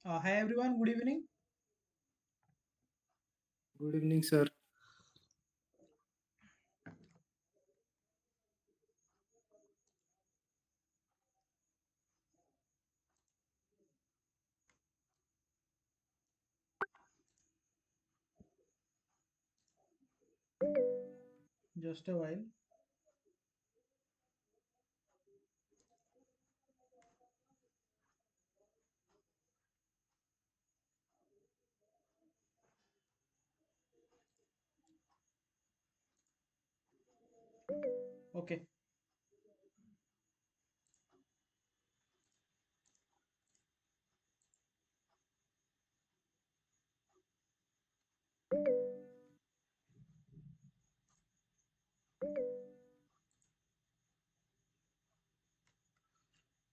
Hi everyone, good evening. Good evening, sir. Just a while. Okay.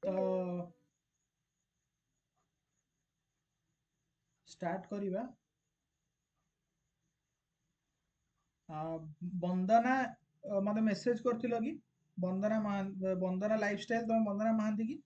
तो start करिबा। बंदना मते message करथिलो कि बंदना lifestyle तुम बंदना महांती की।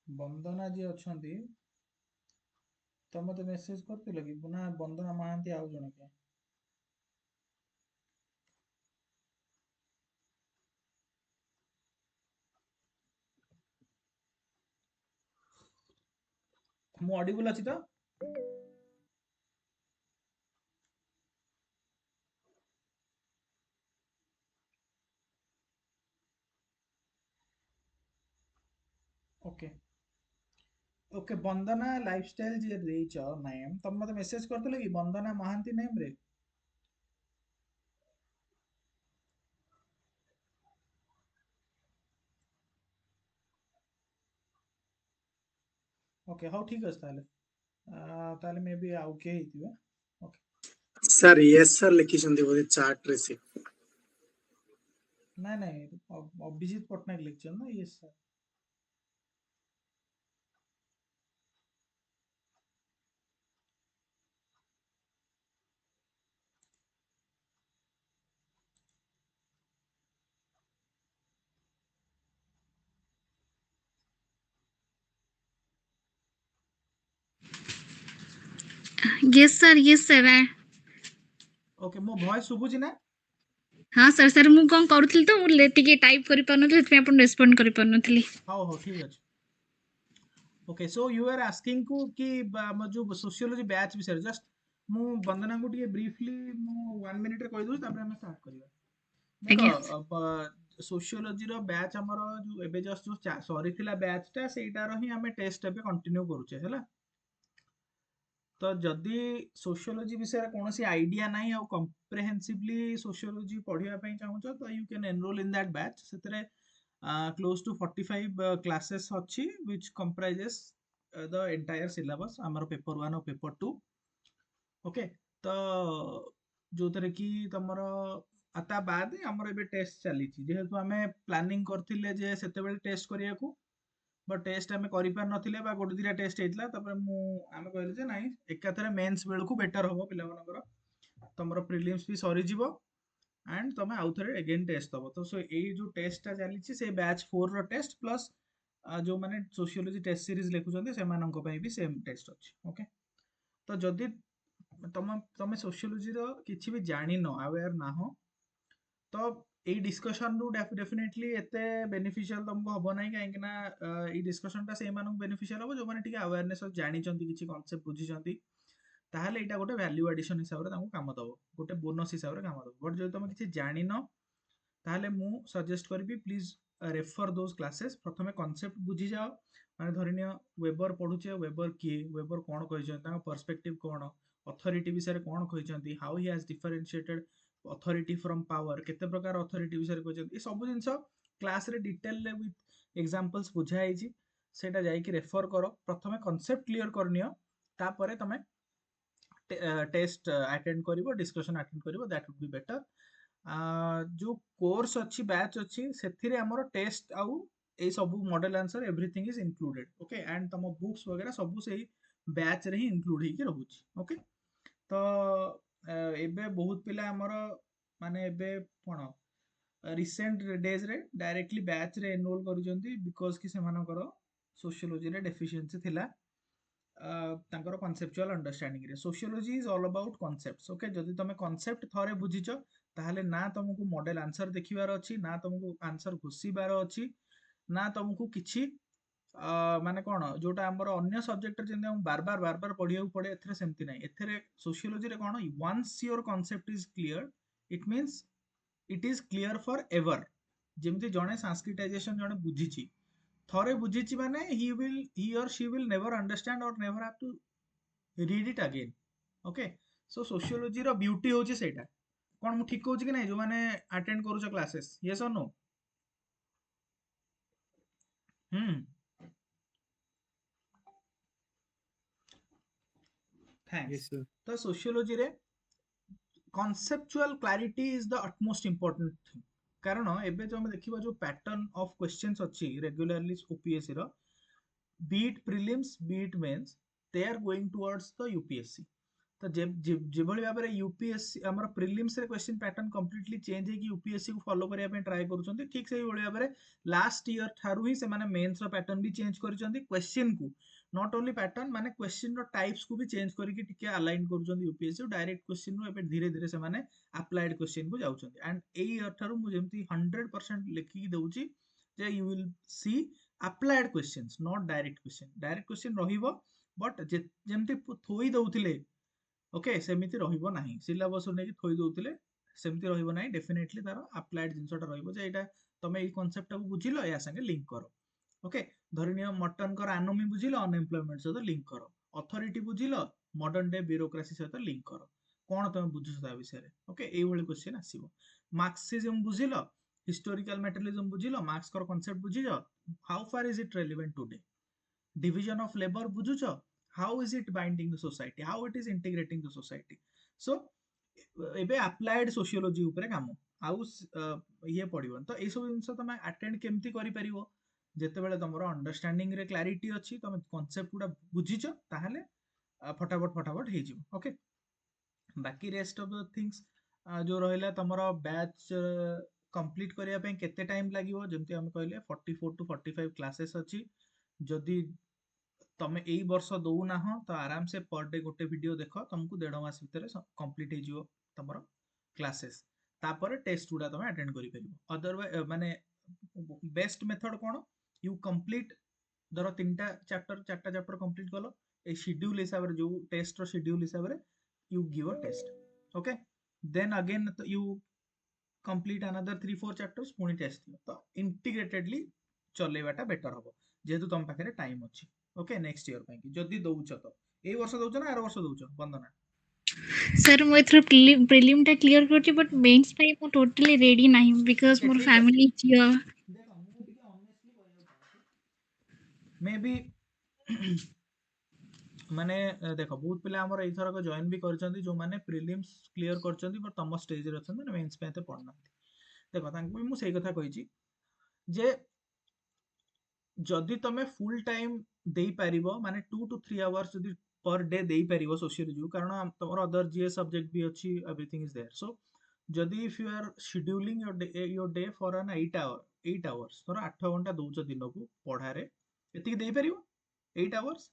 बंदना जी अछंती तो मते मेसेज करथिलो कि ना बंदना महांती आउ जण के। मु ऑडिबल अछि तो। ओके। ओके बंदना लाइफस्टाइल जे देइछ नेम तुम मते मेसेज करथिलो कि बंदना महांती नेम रे। ओके हाउ ठीक अछि ताले। ताले मे बी आउ के हितिबे। ओके। Sir, yes, sir. लिखिଛନ୍ତି बोधे चार्ट रे से। ନାଇଁ ନାଇଁ ଅଭିଜିତ ପଟ୍ଟନାୟକ ଲେଖିଛନ୍ତି ନା Yes sir. Yes sir, yes sir. Okay ମୋ ଭଏସ ଶୁଭୁଛି ନା? ହଁ sir, sir ମୁଁ କଣ କରୁଥିଲି ତ ମୁଁ ଟିକେ ଟାଇପ କରି ପାରୁନଥିଲି ସେଥିପାଇଁ ଆପଣ ରେସ୍ପଣ୍ଡ କରି ପାରୁନଥିଲି। ହଉ ହଉ ଠିକ ଅଛି। Okay so you are asking को कि ଆମ ଯୋଉ सोशियोलॉजी बैच विषय जस्ट ମୁଁ ବନ୍ଦନାଙ୍କୁ ଟିକେ ବ୍ରିଫଲି ମୁଁ 1 ମିନିଟ ରେ କହି ଦଉଛି ତାପରେ ଆମେ ଷ୍ଟାର୍ଟ କରିବା। ଆଜ୍ଞା ଦେଖ सोशियोलॉजी ର ବ୍ୟାଚ୍ ଆମର ଯୋଉ ଏବେ ଜଷ୍ଟ ଯୋଉ ସରିଥିଲା ବ୍ୟାଚ୍ ଟା ସେଇଟାର ହିଁ ଆମେ ଟେଷ୍ଟ ଏବେ କଣ୍ଟିନ୍ୟू କରୁଛେ ହେଲା। ତ ଯଦି सोशियोलॉजी ବିଷୟରେ କୌଣସି ଆଇडिଆ ନାହିଁ ଆଉ କମ୍ପ୍ରେହେନ୍ସିଭଲି सोशियोलॉजी पढ़िବା ପାଇଁ ଚାହୁଁଛ ତ you can enrol in that batch. ସେଥିରେ close to 45 classes ଅଛି which comprises the entire syllabus ଆମର पेपर 1 और पेपर 2। ओके ତ ଯୋଉଥିରେ କି ତମର ତା ବାଦ ଆମର ଏବେ ଟେଷ୍ଟ ଚାଲିଛି ଯେହେତୁ ଆମେ ପ୍ଲାନିଂ କରିଥିଲେ ଯେ ସେତେବେଳେ ଟେଷ୍ଟ କରିବାକୁ ବଟ୍ ଟେଷ୍ଟ ଆମେ କରିପାରି ନଥିଲେ ବା ଗୋଟେ ଦିଟା ଟେଷ୍ଟ ହେଇଥିଲା ତାପରେ ଆମେ କହିଲେ ଯେ ନାଇଁ ଏକାଥରେ ମେନ୍ସ ବେଳକୁ ବେଟର ହବ ପିଲାମାନଙ୍କର ତମର ପ୍ରିଲିମ୍ସ ବି ସରିଯିବ एंड तमें आउ थे अगेन टेस्ट दब तो सो यही जो टेस्टा चली से बैच 4 रो टेस्ट प्लस जो मैंने सोशियोलॉजी टेस्ट सीरीज लिखुଛନ୍ତି ସେମାନଙ୍କ ପାଇଁ ବି सेम टेस्ट ଅଛି ओके। तो जदि ତମେ सोशियोलॉजी रो କିଛି ବି ଜାଣିନ अवेयर ନାହ ତ ଏଇ डिस्कशन ରୁ डेफिनेटली एते बेनिफिशियल तुमको हबो नाही काहे कि ना एई डिस्कशन टा सेମାନଙ୍କୁ बेनिफिशियल हबो जो माने ଟିକେ अवेयरनेस ଜାଣିଛନ୍ତି କିଛି କନसेप्ट ବୁଝିଛନ୍ତି ତାହେଲେ ଏଇଟା ଗୋଟେ ଭ୍ୟାଲ୍ୟୁ ଆଡିସନ ହିସାବରେ ତାଙ୍କୁ କାମ ଦବ ଗୋଟେ ବୋନସ ହିସାବରେ କାମ ଦବ। ବଟ୍ ଯଦି ତମେ କିଛି ଜାଣିନ ତାହେଲେ ମୁଁ ସଜେଷ୍ଟ କରିବି ପ୍ଲିଜ ରେଫର ଦୋଜ କ୍ଲାसेस ପ୍ରଥମେ କନସେପ୍ଟ ବୁଝିଯାଅ ମାନେ ଧରିନିଅ ୱେବର ପଢୁଛେ ୱେବର କିଏ ୱେବର କଣ କହିଛନ୍ତି ତାଙ୍କ ପର୍ସପେକ୍ଟିଭ କଣ ଅଥରିଟି ବିଷୟରେ କଣ କହିଛନ୍ତି ହାଉ ହି ହାଜ ଡିଫରେନ୍ସିଏଟେଡ ଅଥରିଟି ଫ୍ରମ ପାୱାର କେତେ ପ୍ରକାର ଅଥରିଟି ବିଷୟରେ କହିଛନ୍ତି ଏ ସବୁ ଜିନିଷ କ୍ଲାସରେ ଡିଟେଲରେ ୱିଥ ଏକ୍ସାମ୍ପଲ୍ସ ବୁଝା ହେଇଛି ସେଇଟା ଯାଇକି ରେଫର କର ପ୍ରଥମେ କନସେପ୍ଟ କ୍ଲିୟର କରିନିଅ ତାପରେ ତମେ टेस्ट अटेंड करिवो डिस्कशन अटेंड करिवो दैट वुड बी बेटर। जो कोर्स अच्छी बैच अच्छी ସେଥିରେ ଆମର ଟେଷ୍ଟ ଆଉ ए सब model answer everything is included okay and तुम बुक्स वगैरह सब से बैच रे ही इंक्लूड होके रहूची ओके तो एबे बहुत पिला हमर माने एबे कोन रिसेंट डेज रे डायरेक्टली बैच रे एनरोल करूचंती बिकॉज कि सेमानकर सोशियोलॉजी रे डेफिशिएंसी थिला तांकर कॉन्सेप्चुअल अंडरस्टैंडिंग रे sociology is all about concepts okay जदि तमे कॉन्सेप्ट थरे बुझिच ताहले ना तुमको मॉडल आंसर देखिबार अछि ना तुमको आंसर घोषिबार अछि ना तुमको किछि माने कोन जोटा हमर अन्य सब्जेक्ट रे जेंदे हम बार बार पढिया पड़े एथरे सेमति नै एथरे सोशियोलॉजी रे कोन once your concept is clear it means it is clear for ever जेमति जणे संस्क्रिटाइजेशन जणे बुझिछि थरे बुझिछि माने he or she will never understand or never have to read it again okay so sociology रो ब्यूटी होची सेटा कोन मु ठीक कहूची कि नै जो माने अटेंड करूछ क्लासेस यस और नो थैंक्स Yes, sir. तो सोशियोलॉजी रे conceptual clarity is the utmost important thing कारण एबे जो हम देखिबा जो पैटर्न ऑफ क्वेश्चंस अछि रेगुलरली ओपीएससी रो be it prelims be it mains they are going towards the UPSC तो जेभली भाव में यूपीएससी आमर प्रिलिम्स रे क्वेश्चन पैटर्न कंप्लीटली चेंज है कि यूपीएससी को फॉलो करिया पे ट्राई करूछंती ठीक से भली भाव में लास्ट ईयर थारु ही से माने मेंस रो पैटर्न भी चेंज करिसंती क्वेश्चन को नॉट ओनली पैटर्न माने क्वेश्चन रो टाइप्स को भी चेंज करके टिके अलाइन करूछंती यूपीएससी डायरेक्ट क्वेश्चन रो एबे धीरे धीरे से माने अप्लाइड क्वेश्चन को जाउछंती एंड एई ईयर थारु मु जेमती 100% लिखि दउची जे you will see applied questions not direct question रहिबो बट जेमती थोई दउथिले ओके सेमिति रहिबो नाही सिलेबस नै थोई दउथिले सेमिति रहिबो नाही डेफिनेटली तार अप्लाइड जिंसटा रहिबो जे एटा तमे एई कांसेप्ट को बुझिलो या संगे लिंक करो ओके धरिनियो मटन कर एनोमी बुझिलो अनएम्प्लॉयमेंट सहित लिंक करो अथॉरिटी बुझिलो मॉडर्न डे ब्यूरोक्रेसी सहित लिंक करो कोन तमे बुझुछ ता विषय रे ओके एई भली क्वेश्चन आसीबो मार्क्सिज्म बुझिलो हिस्टोरिकल मेटेरियलिज्म बुझिलो मार्क्स कर कांसेप्ट बुझिलो how far is it relevant today division of labor बुझुछ how is it binding the society how it is integrating the society so एबे अप्लाइड सोशियोलॉजी ऊपर काम आउ ये पड़िबो तो ए सब जिंस तमे अटेंड केमती करि परिबो जेते बेले तमरो अंडरस्टैंडिंग रे क्लैरिटी अछि तमे कांसेप्ट गुडा बुझिछ ताहले फटाफट हे जिवो ओके बाकी रेस्ट ऑफ द थिंग्स जो रहिला तमरो बैच कंप्लीट करिया पे केते टाइम लागिवो जेमती हम कहले 44 टू 45 क्लासेस अछि जदि तमे एई वर्ष दउ ना हो तो आराम से पर डे गोटे वीडियो देखो तुमको 1.5 मास भीतर कंप्लीट हे जिवो तमरो क्लासेस तापर टेस्ट गुडा तमे अटेंड करि परिबो अदरवाइज माने best method cone you complete धर तीनटा चैप्टर चारटा चैप्टर कंप्लीट कलो ए शेड्यूल हिसाब रे जो टेस्ट रो शेड्यूल हिसाब रे you give a test okay then again you complete another 3-4 chapters पुणी टेस्ट दियो तो इंटीग्रेटेडली चलेबाटा बेटर हबो जेहेतु तुम पाखे टाइम अच्छी ओके नेक्स्ट ईयर ପାଇଁ जदि दउछ तो एई वर्ष दउछ ना आर वर्ष दउछ वंदना सर मु एथर प्रीलिम टा क्लियर करछि बट मेंस पई मु टोटली रेडी नाही बिकॉज़ ओके मोर ठीक अछि फैमिली जियो देखो मु टिके ऑनेस्टली कहयो चाहूँ मे बी माने देखो बहुत पिला हमर एई थरक जॉइन भी करछंती जो माने प्रीलिम्स क्लियर करछंती पर तम स्टेज रे अछंती ना मेंस पे एते पढ़ना देखो तांको भी मु सेही कथा कहिछि जे जदि तमे फुल टाइम देई परिबो माने 2 टू 3 आवर्स जदि पर डे देई परिबो सोशियोलॉजी कारण तमर अदर जीए सब्जेक्ट भी अछि एवरीथिंग इज देयर सो जदि if you are scheduling your day for an 8 hours तोर 8 घंटा दउछ दिन को पढ़ारे एतिक देई परिबो 8 आवर्स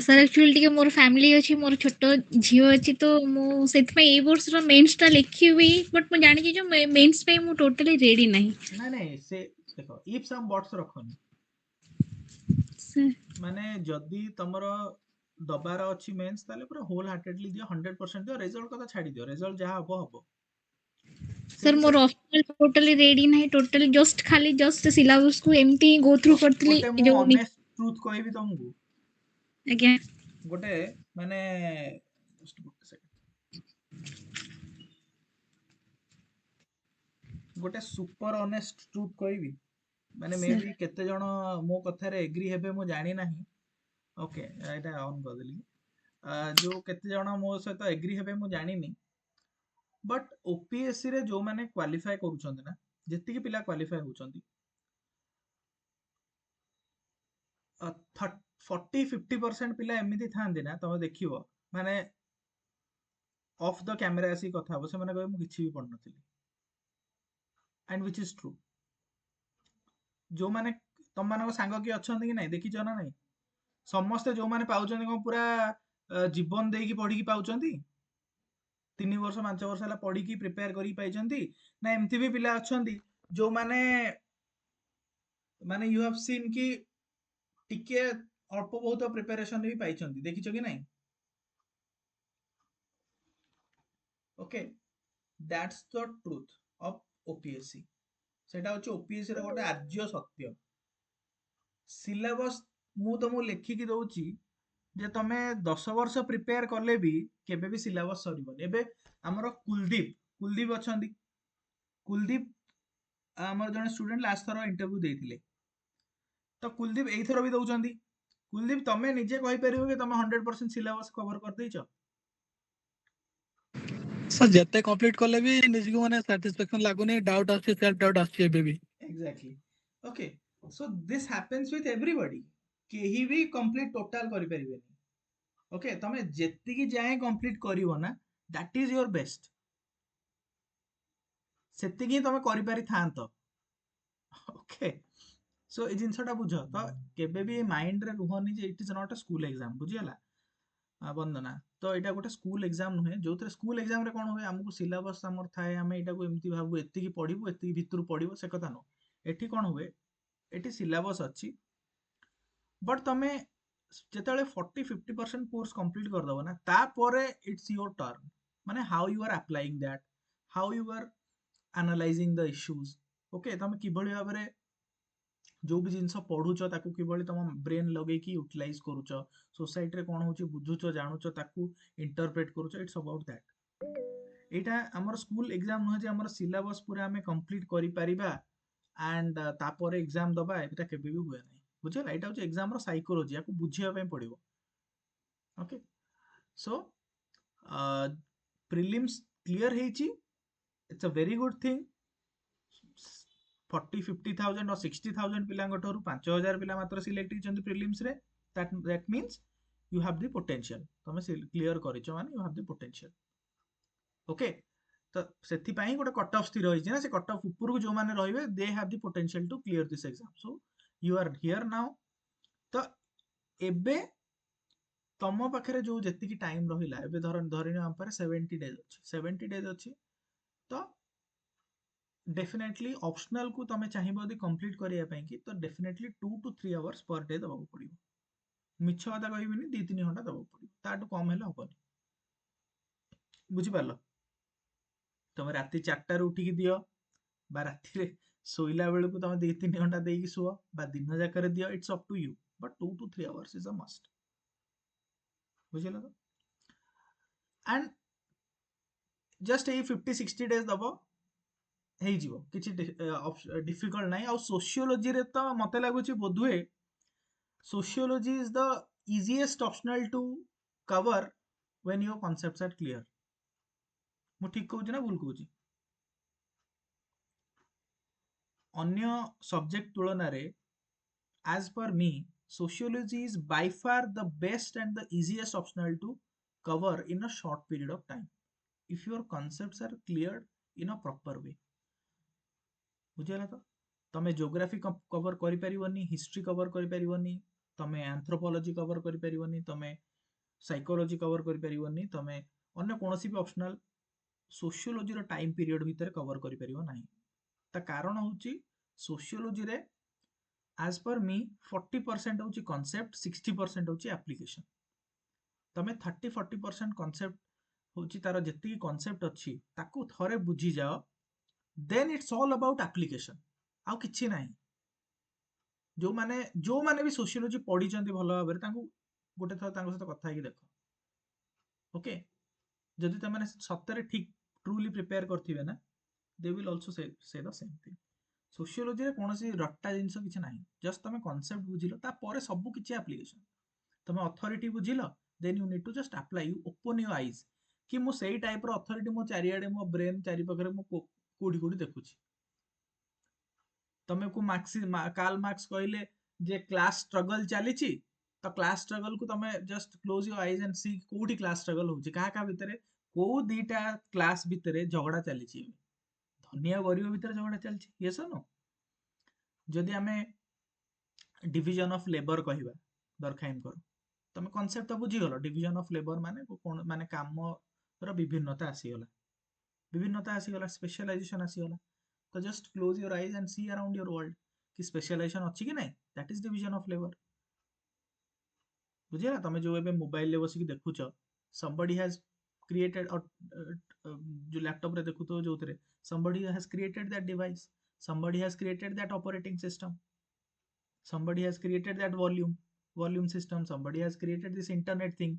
सर एक्चुअली टिके मोर फैमिली अछि मोर छोटो झियो अछि तो मु सेथ पे ए वर्ष रो मेंस टा लिखिबी बट मु जानि जे जो मेंस पे मु टोटली रेडी नाही ना नहीं से देखो इफ सम बट्स रखनी सर माने जदि तमरो दबार अछि मेंस ताले पूरा होल हार्टेडली दियो 100% दियो रिजल्ट कथा छाडी दियो रिजल्ट जहा हबो हबो से सर मोर विषय ऑप्शनल टोटली रेडी नाही टोटली जस्ट सिलेबस को एमटी गो थ्रू करतली गोटे मु जो ऑनेस्ट ट्रुथ कहबी तुमको आज्ञा गोटे माने just ଗୋଟେ second, गोटे सुपर ऑनेस्ट ट्रुथ कहबी माने मे सर बी केते जण मो कथा रे एग्री हेबे मु जानि नाही ओके एटा ऑन कर देली जो केते जण मो सहित एग्री हेबे मु जानि नी बट ओपीएससी रे जो माने क्वालिफाई करूछंती ना जेतिकी पिला क्वालिफाई होउछंती 40-50% ପିଲା ଏମିତି ଥାଆନ୍ତି ନା, ତମେ ଦେଖିବ ମାନେ ଅଫ୍ ଦ କ୍ୟାମେରା ଆସିକି କଥା ହବ, ସେମାନେ କହିବେ ମୁଁ କିଛି ବି ପଢିନଥିଲି, ଆଣ୍ଡ ୱିଚ୍ ଇଜ ଟ୍ରୁ। ଯୋଉମାନେ ତମମାନଙ୍କ ସାଙ୍ଗ କିଏ ଅଛନ୍ତି କି ନାଇଁ, ଦେଖିଛ ନା ନାଇଁ? ସମସ୍ତେ ଯୋଉମାନେ ପାଉଛନ୍ତି କଣ ପୁରା ଜୀବନ ଦେଇକି ପଢିକି ପାଉଛନ୍ତି? 3 ବର୍ଷ 5 ବର୍ଷ ହେଲା ପଢିକି ପ୍ରିପେୟାର କରିକି ପାଇଛନ୍ତି? ନା ଏମିତି ବି ପିଲା ଅଛନ୍ତି ଯୋଉମାନେ ମାନେ ୟୁ ହାଭ୍ ସିନ୍ କି ଟିକେ ଅଳ୍ପ ବହୁତ ପ୍ରିପାରେସନ ବି ପାଇଛନ୍ତି, ଦେଖିଛ କି ନାଇଁ? Okay, that's the truth of OPSC. ସେଟା ହଉଛି ଓପିଏସସି ର ଗୋଟେ ଆର୍ଯ୍ୟ ସତ୍ୟ। ସିଲାବସ ମୁଁ ତମକୁ ଲେଖିକି ଦଉଛି ଯେ ତମେ 10 ବର୍ଷ ପ୍ରିପେୟାର କଲେ ବି କେବେ ବି ସିଲାବସ ସରିବନି। ଏବେ ଆମର କୁଲଦୀପ ଅଛନ୍ତି। କୁଲଦୀପ ଆମର ଜଣେ ଷ୍ଟୁଡେଣ୍ଟ ଲାଷ୍ଟ ଥର ଇଣ୍ଟରଭ୍ୟୁ ଦେଇଥିଲେ, ତ କୁଲଦୀପ ଏଇଥର ବି ଦଉଛନ୍ତି। କୁଲଦୀପ ତମେ ନିଜେ କହିପାରିବ କି ତମେ 100% ସିଲାବସ କଭର କରିଦେଇଛ? सर ଯେତେ କମ୍ପ୍ଲିଟ କଲେ ବି ନିଜକୁ ମାନେ ସାଟିସ୍ଫାକ୍ସନ ଲାଗୁନି, ଡାଉଟ ଆସୁଛି, ସେଲ୍ଫ ଡାଉଟ ଆସୁଛି ଏବେ ବି। Exactly. Okay, so this happens with everybody. କେହି ବି କମ୍ପ୍ଲିଟ ଟୋଟାଲ କରିପାରିବେନି। ଓକେ, ତମେ ଯେତିକି ଯାଏଁ କମ୍ପ୍ଲିଟ କରିବ ନା, ଦ୍ୟାଟ୍ ଇଜ ୟୋର ବେଷ୍ଟ। ସେତିକି ହିଁ ତମେ କରିପାରିଥାନ୍ତ। ଓକେ, ସୋ ଏଇ ଜିନିଷଟା ବୁଝ। ତ କେବେ ବି ମାଇଣ୍ଡରେ ରୁହନି ଯେ it is not a school exam, ବୁଝିଗଲା ବନ୍ଦନା? ତ ଏଇଟା ଗୋଟେ ସ୍କୁଲ ଏକ୍ସାମ ନୁହେଁ, ଯୋଉଥିରେ ସ୍କୁଲ ଏକ୍ସାମରେ କଣ ହୁଏ, ଆମକୁ ସିଲାବସ ଆମର ଥାଏ, ଆମେ ଏଇଟାକୁ ଏମିତି ଭାବୁ ଏତିକି ପଢିବୁ, ଏତିକି ଭିତରୁ ପଢିବ, ସେ କଥା ନୁହଁ। ଏଠି କଣ ହୁଏ, ଏଠି ସିଲାବସ ଅଛି, ବଟ୍ ତମେ ଯେତେବେଳେ 40-50% କୋର୍ସ କମ୍ପ୍ଲିଟ କରିଦବ ନା, ତାପରେ ଇଟ୍ସ ୟୋର ଟର୍ନ। ମାନେ how you are applying that, how you are analysing the issues. Okay, ତମେ କିଭଳି ଭାବରେ ଯୋଉ ବି ଜିନିଷ ପଢୁଛ ତାକୁ କିଭଳି ତମ ବ୍ରେନ୍ ଲଗେଇକି ୟୁଟିଲାଇଜ କରୁଛ, सोसाइटी रे कौन होची बुझुचो जानुचो ताकू इंटरप्रेट करूचो, इट्स अबाउट दैट। एटा हमर स्कूल एग्जाम नुहे जे हमर सिलेबस पूरा हमें कंप्लीट करि परिबा एंड तापर एग्जाम दबा, एटा केबे भी हुए नै, बुझला? एटा होची एग्जाम रो साइकोलॉजी, याकू बुझिया पय पड़िबो। ओके, सो प्रीलिम्स क्लियर हेची, it's a very good thing. 40-50,000 और 60,000 पिलांग ठरू 5,000 पिला मात्र सिलेक्ट होइचंती प्रीलिम्स रे। that means you have the potential, तमे क्लियर करिचो माने you have the potential। Okay, तो सेथि पई गोटे कट ऑफ स्थिर होइछ ना, से कट ऑफ ऊपर को जो माने रहिबे they have the potential to clear this exam, so you are here now. तो एबे तम पाखरे जो जेति की टाइम रहिला, एबे धरिनो हम पारे 70 डेज अछि, 70 डेज अछि, तो डेफिनेटली ऑप्शनल को तमे चाहिबो यदि कंप्लीट करिया पई कि, तो definitely 2 to 3 hours per day दबाको पड़िबो। मिछ कथा कहबिनी, 2-3 घंटा दबाको पड़िबो, ताटू कम हेले हबनी। बुझि पारलो? तमे राति 4टा रे उठिकी दियो, बा राति रे सोइला बेलू को तमे 2-3 घंटा देकी सुओ, बा दिन जाकर दियो, it's up to you, but 2 to 3 hours is a must. बुझिला तो? एंड जस्ट ए 50-60 डेज दबो हेई जीवो, किछि डिफिकल्ट नाही। आ सोशियोलॉजी रे तो मते लागुची बोधुए sociology is the easiest optional to cover when your concepts are clear. मु ठीक कहूची ना भूल कहूची? अन्य सब्जेक्ट तुलना रे, as per me, sociology is by far the best and the easiest optional to cover in a short period of time if your concepts are cleared in a proper way। बुझिला तो? तमे geography cover करि परिबनी, history cover करि परिबनी, तमे anthropology cover करि परिबनी, तमे psychology cover करि परिबनी, तमे अन्य कोनोसी भी ऑप्शनल सोशियोलॉजी रो टाइम पीरियड भीतर कवर करि परिबो नाही। ता कारण होची सोशियोलॉजी रे as per me 40% होची कॉन्सेप्ट, 60% होची एप्लीकेशन। तमे 30-40% कॉन्सेप्ट होची तार जेति कॉन्सेप्ट अछि ताकू थरे बुझी जाओ, then it's all about application, आउ किछि नाही। जो माने भी सोशियोलॉजी पढ़ी चंदी भलो भाबरे, ताकू गोटे थर तांको सहित कथा हेकी देखो। ओके, जदि तमे सत्तरे ठीक ट्रूली प्रिपेयर करथिबे ना, they will also say the same thing. Sociology रे कोनोसी रट्टा जिंस किछि नाही, जस्ट तमे कॉन्सेप्ट बुझिलो, ता परे सब किछि एप्लीकेशन। तमे अथॉरिटी बुझिलो, then you need to just apply, you open your eyes कि मु सेई टाइप रो अथॉरिटी मो चारियाडे मो ब्रेन चारि पखरे मो कोडी कोडी देखुछि। तमे को कार्ल मार्क्स कहले जे क्लास स्ट्रगल चली तो क्लास स्ट्रगल को तमे just close your eyes and see कोठी क्लास स्ट्रगल होची का भितरे को दीटा क्लास भितरे झगड़ा चली धनी और गरीब भितर झगड़ा चलछि यस नो जदि आमे डिविजन ऑफ लेबर कहवा दरखाइन कर तमे कॉन्सेप्ट तो बुझीगल डिविजन ऑफ लेबर माने कोन माने काम रो विभिन्नता आसीगला स्पेशलाइजेशन आसीगला तो just close your eyes and see around your world कि स्पेशलाइजेशन अच्छी कि नहीं that is division of labour बुझिला तमे जो एबे मोबाइल ले बसिक देखुच somebody has created or जो लैपटॉप रे देखु तो जोतरे somebody has created that device somebody has created that operating system somebody has created that volume system somebody has created this internet thing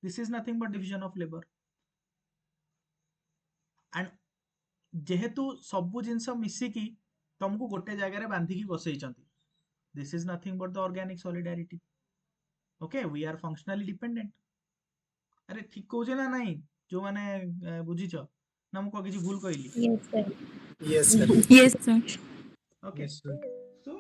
this is nothing but division of labor and जेहेतु सबु जिनस मिसिकी तुमको गोटे जगह बांधिकी बसैचंती this is nothing but the organic solidarity okay we are functionally dependent अरे ठीक कहूचे ना नहीं जो माने बुझीच ना मुझको किसी भूल कहली Yes, sir. Yes, sir. Yes, sir. okay Yes, sir. so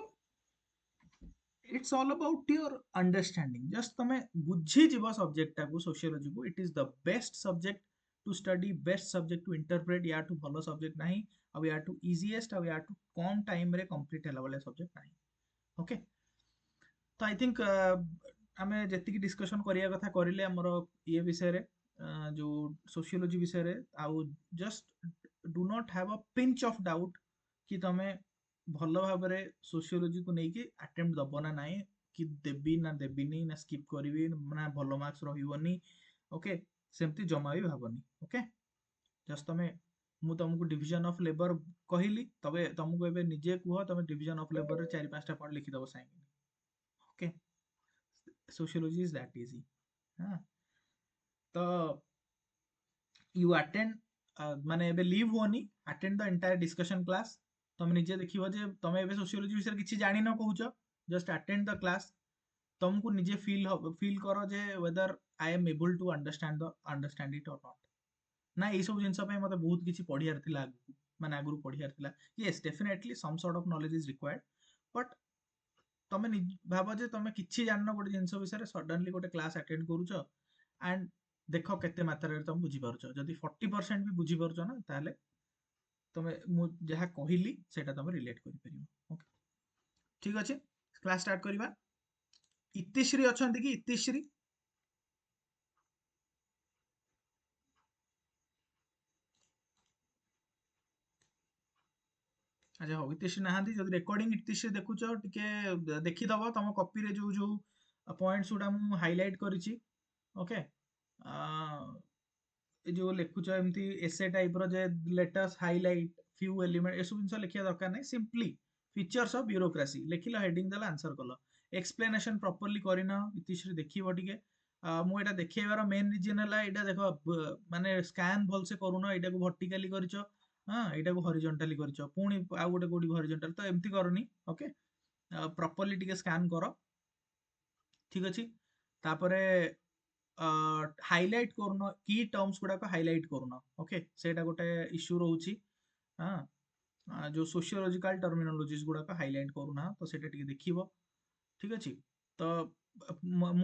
it's all about your understanding just तमे बुझी जीव सब्जेक्ट टाको सोशियोलॉजी को it is the best subject to study best subject to interpret या टू भलो सब्जेक्ट नहीं अब या टू easiest अब या टू कम टाइम रे कंप्लीट होला वाला सब्जेक्ट नहीं ओके तो आई थिंक आमे जेतिकी डिस्कशन करिया कथा करिले हमर ये विषय रे जो सोशियोलॉजी विषय रे आउ just do not have a pinch of doubt कि तमे भलो भाबरे सोशियोलॉजी को नेकी अटेम्प्ट दबो ना नाही कि देबी ना देबिनी ना स्किप करबी ना भलो मार्क्स रहिबोनी ओके सेमती जमा भी भाबनी ओके जस्ट तमे मु तुमको डिविजन ऑफ लेबर कहिली तबे तुमको एबे निजे कुह तमे डिविजन ऑफ लेबर रे 4-5 पॉइंट लिखि दबो sign okay sociology is that easy हाँ तो you attend माने एबे लीव होनी attend the entire discussion class तुम निजे देखिबो जे तुम एबे sociology विषय किछि जानि न कहूछ just attend the class तुमको निजे फील करो जे whether I am able to understand it or not ना ए सब जिंस पे मते बहुत किछि पढियार थिला माने आगुरु पढियार थिला yes definitely some sort of knowledge is required but तमे भाव जे तमे किछि जानन गोटे जिंस विषय सडनली गोटे क्लास अटेंड करूछ एंड देख केते मात्रा रे तुम बुझी पारुछ जदी 40% भी बुझी पारुछ ना ताले तमे मु जहा कहिली सेटा तमे रिलेट करि परिबो ओके ठीक अछि क्लास स्टार्ट करिबा इतिश्री अछंती कि इतिश्री अच्छा हो इतिश्री नाहांती जदी रिकॉर्डिंग इतिश्री देखुछ टिके देखि दबो तम कॉपी रे जो जो पॉइंट्स उडा मु हाइलाइट करिछि ओके जो लिखुच एमती एसे टाइप रो जे लेटस हाइलाइट फ्यू एलिमेंट एसु जिंस लिखिया दरकार नै सिंपली फीचर्स ऑफ ब्यूरोक्रेसी लिखिलो हेडिंग देला आंसर कलो एक्सप्लेनेशन प्रॉपर्ली करिना इतिश्री देखिबो टिके मु एटा देखैबार मेन रीजन हला एटा देखो माने स्कैन भल से करूना एटा को वर्टिकली करिचो हां एटा को हॉरिजॉन्टली करिचो पुनी आ गोटे कोडी हॉरिजॉन्टल तो एमती करनी ओके प्रॉपर्ली टिके स्कैन करो ठीक अछि तापरे हाइलाइट करनो की टर्म्स गुडा को हाइलाइट करनो ओके सेटा गोटे इश्यू रहउची हां जो सोशियोलॉजिकल टर्मिनोलॉजीज गुडा को हाइलाइट करूना तो सेटा टिके देखिबो ठीक अछि तो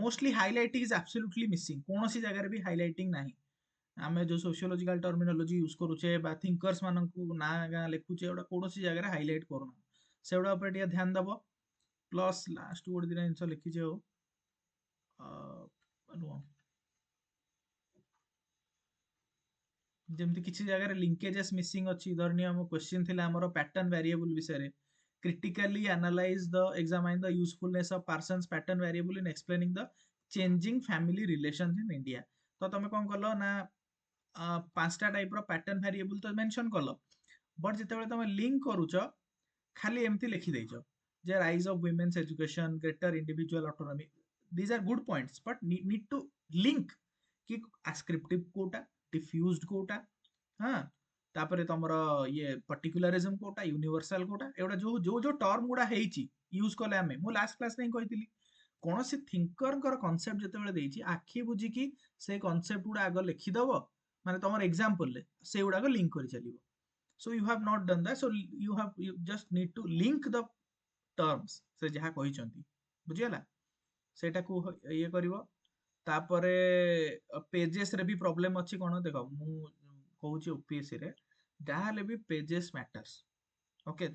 mostly highlighting is absolutely missing कोनोसी जगह रे भी हाइलाइटिंग नाही आमे जो सोशियोलॉजिकल टर्मिनोलॉजी यूज करूचे बा थिंकर्स माननकु ना गा लेखुचे ओडा कोनोसी जगह रे हाइलाइट करूना सेउडा ऊपर टिके ध्यान दबो प्लस लास्ट वर्ड दिन आंसर लिखिजे हो जेमती किसी जगह लिंकेजेस मिसिंग अच्छी धरनी हम क्वेश्चन थिला हमर पैटर्न वेरिएबल विषय रे critically analyze the examine the usefulness of Parsons pattern variable in explaining the changing family relations in India तो तमे कोन करलो ना पांचटा टाइप रो पैटर्न वेरिएबल तो मेंशन करलो बट जेतेबेले तमे लिंक करूछ खाली एमती लिखि दैछो जे rise of women's education greater individual autonomy these are good points but need to link कि ascriptive कोटा डिफ्यूज्ड कोटा हाँ तापरे तमरो ये पर्टिकुलरिज्म कोटा यूनिवर्सल कोटा एवडा जो जो जो टर्म गुडा हेइची यूज करले हमें मु लास्ट क्लास नै कहितली कोनोसी थिंकर कर कांसेप्ट जतेबेले देइची आखी बुझी कि से कांसेप्ट गुडा आग लिखि दबो माने तमर एग्जांपल ले से गुडा को लिंक करि चलिबो so you have not done that so you just need to link the terms से जहा कहिचंती बुझीगला सेटाकू ये करिवो तापरे पेजेस रे भी प्रॉब्लम अछि कोन देखो मु कहूची ओपीएससी रे जाहाले भी पेजेस मैटर्स ओके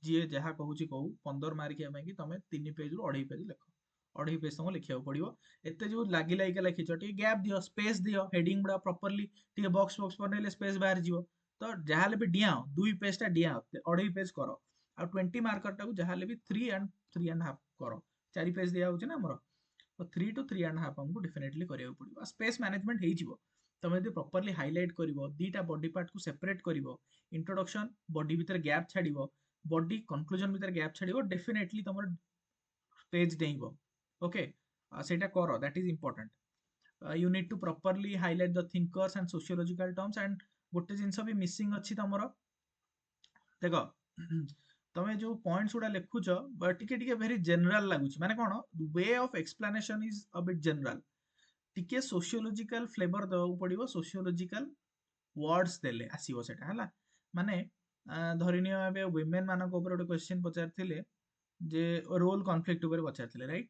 जी जहाँ कहूँ कहू 15 मार्किया कि तुम 3 पेज रु 2.5 पेज लिख 2.5 पेज तुमको लिखा पड़ो एत जो लगी लागिका लिखिच गैप दियो स्पेस दियो हेडिंग गुड़ा प्रॉपर्ली टे बॉक्स बॉक्स बनइले स्पेस बाहर जीव तो जहाँ भी डियाओ 2 पेज टा डियाओ 2.5 पेज कर आ 20 मार्कर टाକୁ जहाँ भी 3 and 3.5 कर 4 पेज दिया होची ना हमर तो 3 to 3.5 हमको डेफिनेटली करिया पड़ो स्पेस मैनेजमेंट हो जीवो तुम यदि प्रॉपर्ली हाइलाइट करिवो दीटा बॉडी पार्ट को सेपरेट करिवो इंट्रोडक्शन बॉडी भीतर गैप छाड़िवो बॉडी कंक्लूजन भीतर गैप छाड़िवो डेफिनेटली तुम पेज डेइबो ओके सेटा करो that is important you need to properly highlight the thinkers and sociological terms and गोटे जिनस भी मिसिंग अच्छी तमर देख तमे जो पॉइंट्स गुड़ा लिखुच टिके टिके वेरी जनरल लगुच माने कोन way of explanation is a bit general टिके सोशियोलॉजिकल फ्लेवर देबा पड़िबो सोशियोलॉजिकल वर्ड्स देले आसीबो सेटा हला माने धरिनियो एबे वुमेन मानक ऊपर गोटे क्वेश्चन पचारथिले जे रोल कॉन्फ्लिक्ट ऊपर पचारथिले राइट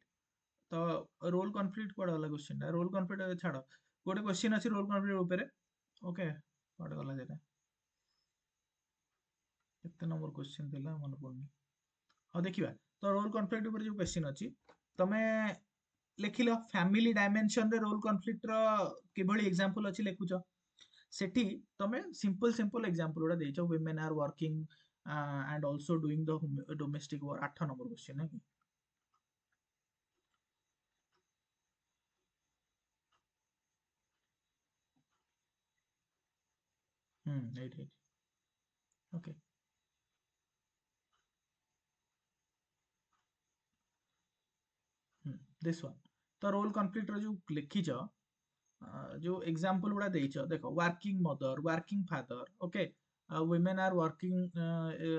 तो रोल कॉन्फ्लिक्ट कोड वाला क्वेश्चन रोल कॉन्फ्लिक्ट छाड़ गोटे क्वेश्चन अच्छी रोल कॉन्फ्लिक्ट ऊपर ओके कोड वाला जेटा कितने नंबर क्वेश्चन थिला मन पड़नी हां देखिबा तो रोल कॉन्फ्लिक्ट ऊपर जो क्वेश्चन अछि तमे लिखिलो फैमिली डायमेंशन रे रोल कॉन्फ्लिक्ट रो किभली एग्जांपल अछि लिखुछ सेठी तमे सिंपल सिंपल एग्जांपल उडा देइछो women are working and also doing the domestic work 8 number question है कि right right okay this one तो रोल कॉन्फ्लिक्ट रो जो लिखिछ जो एग्जांपल गुड़ा देइछ देखो working mother working father okay women are working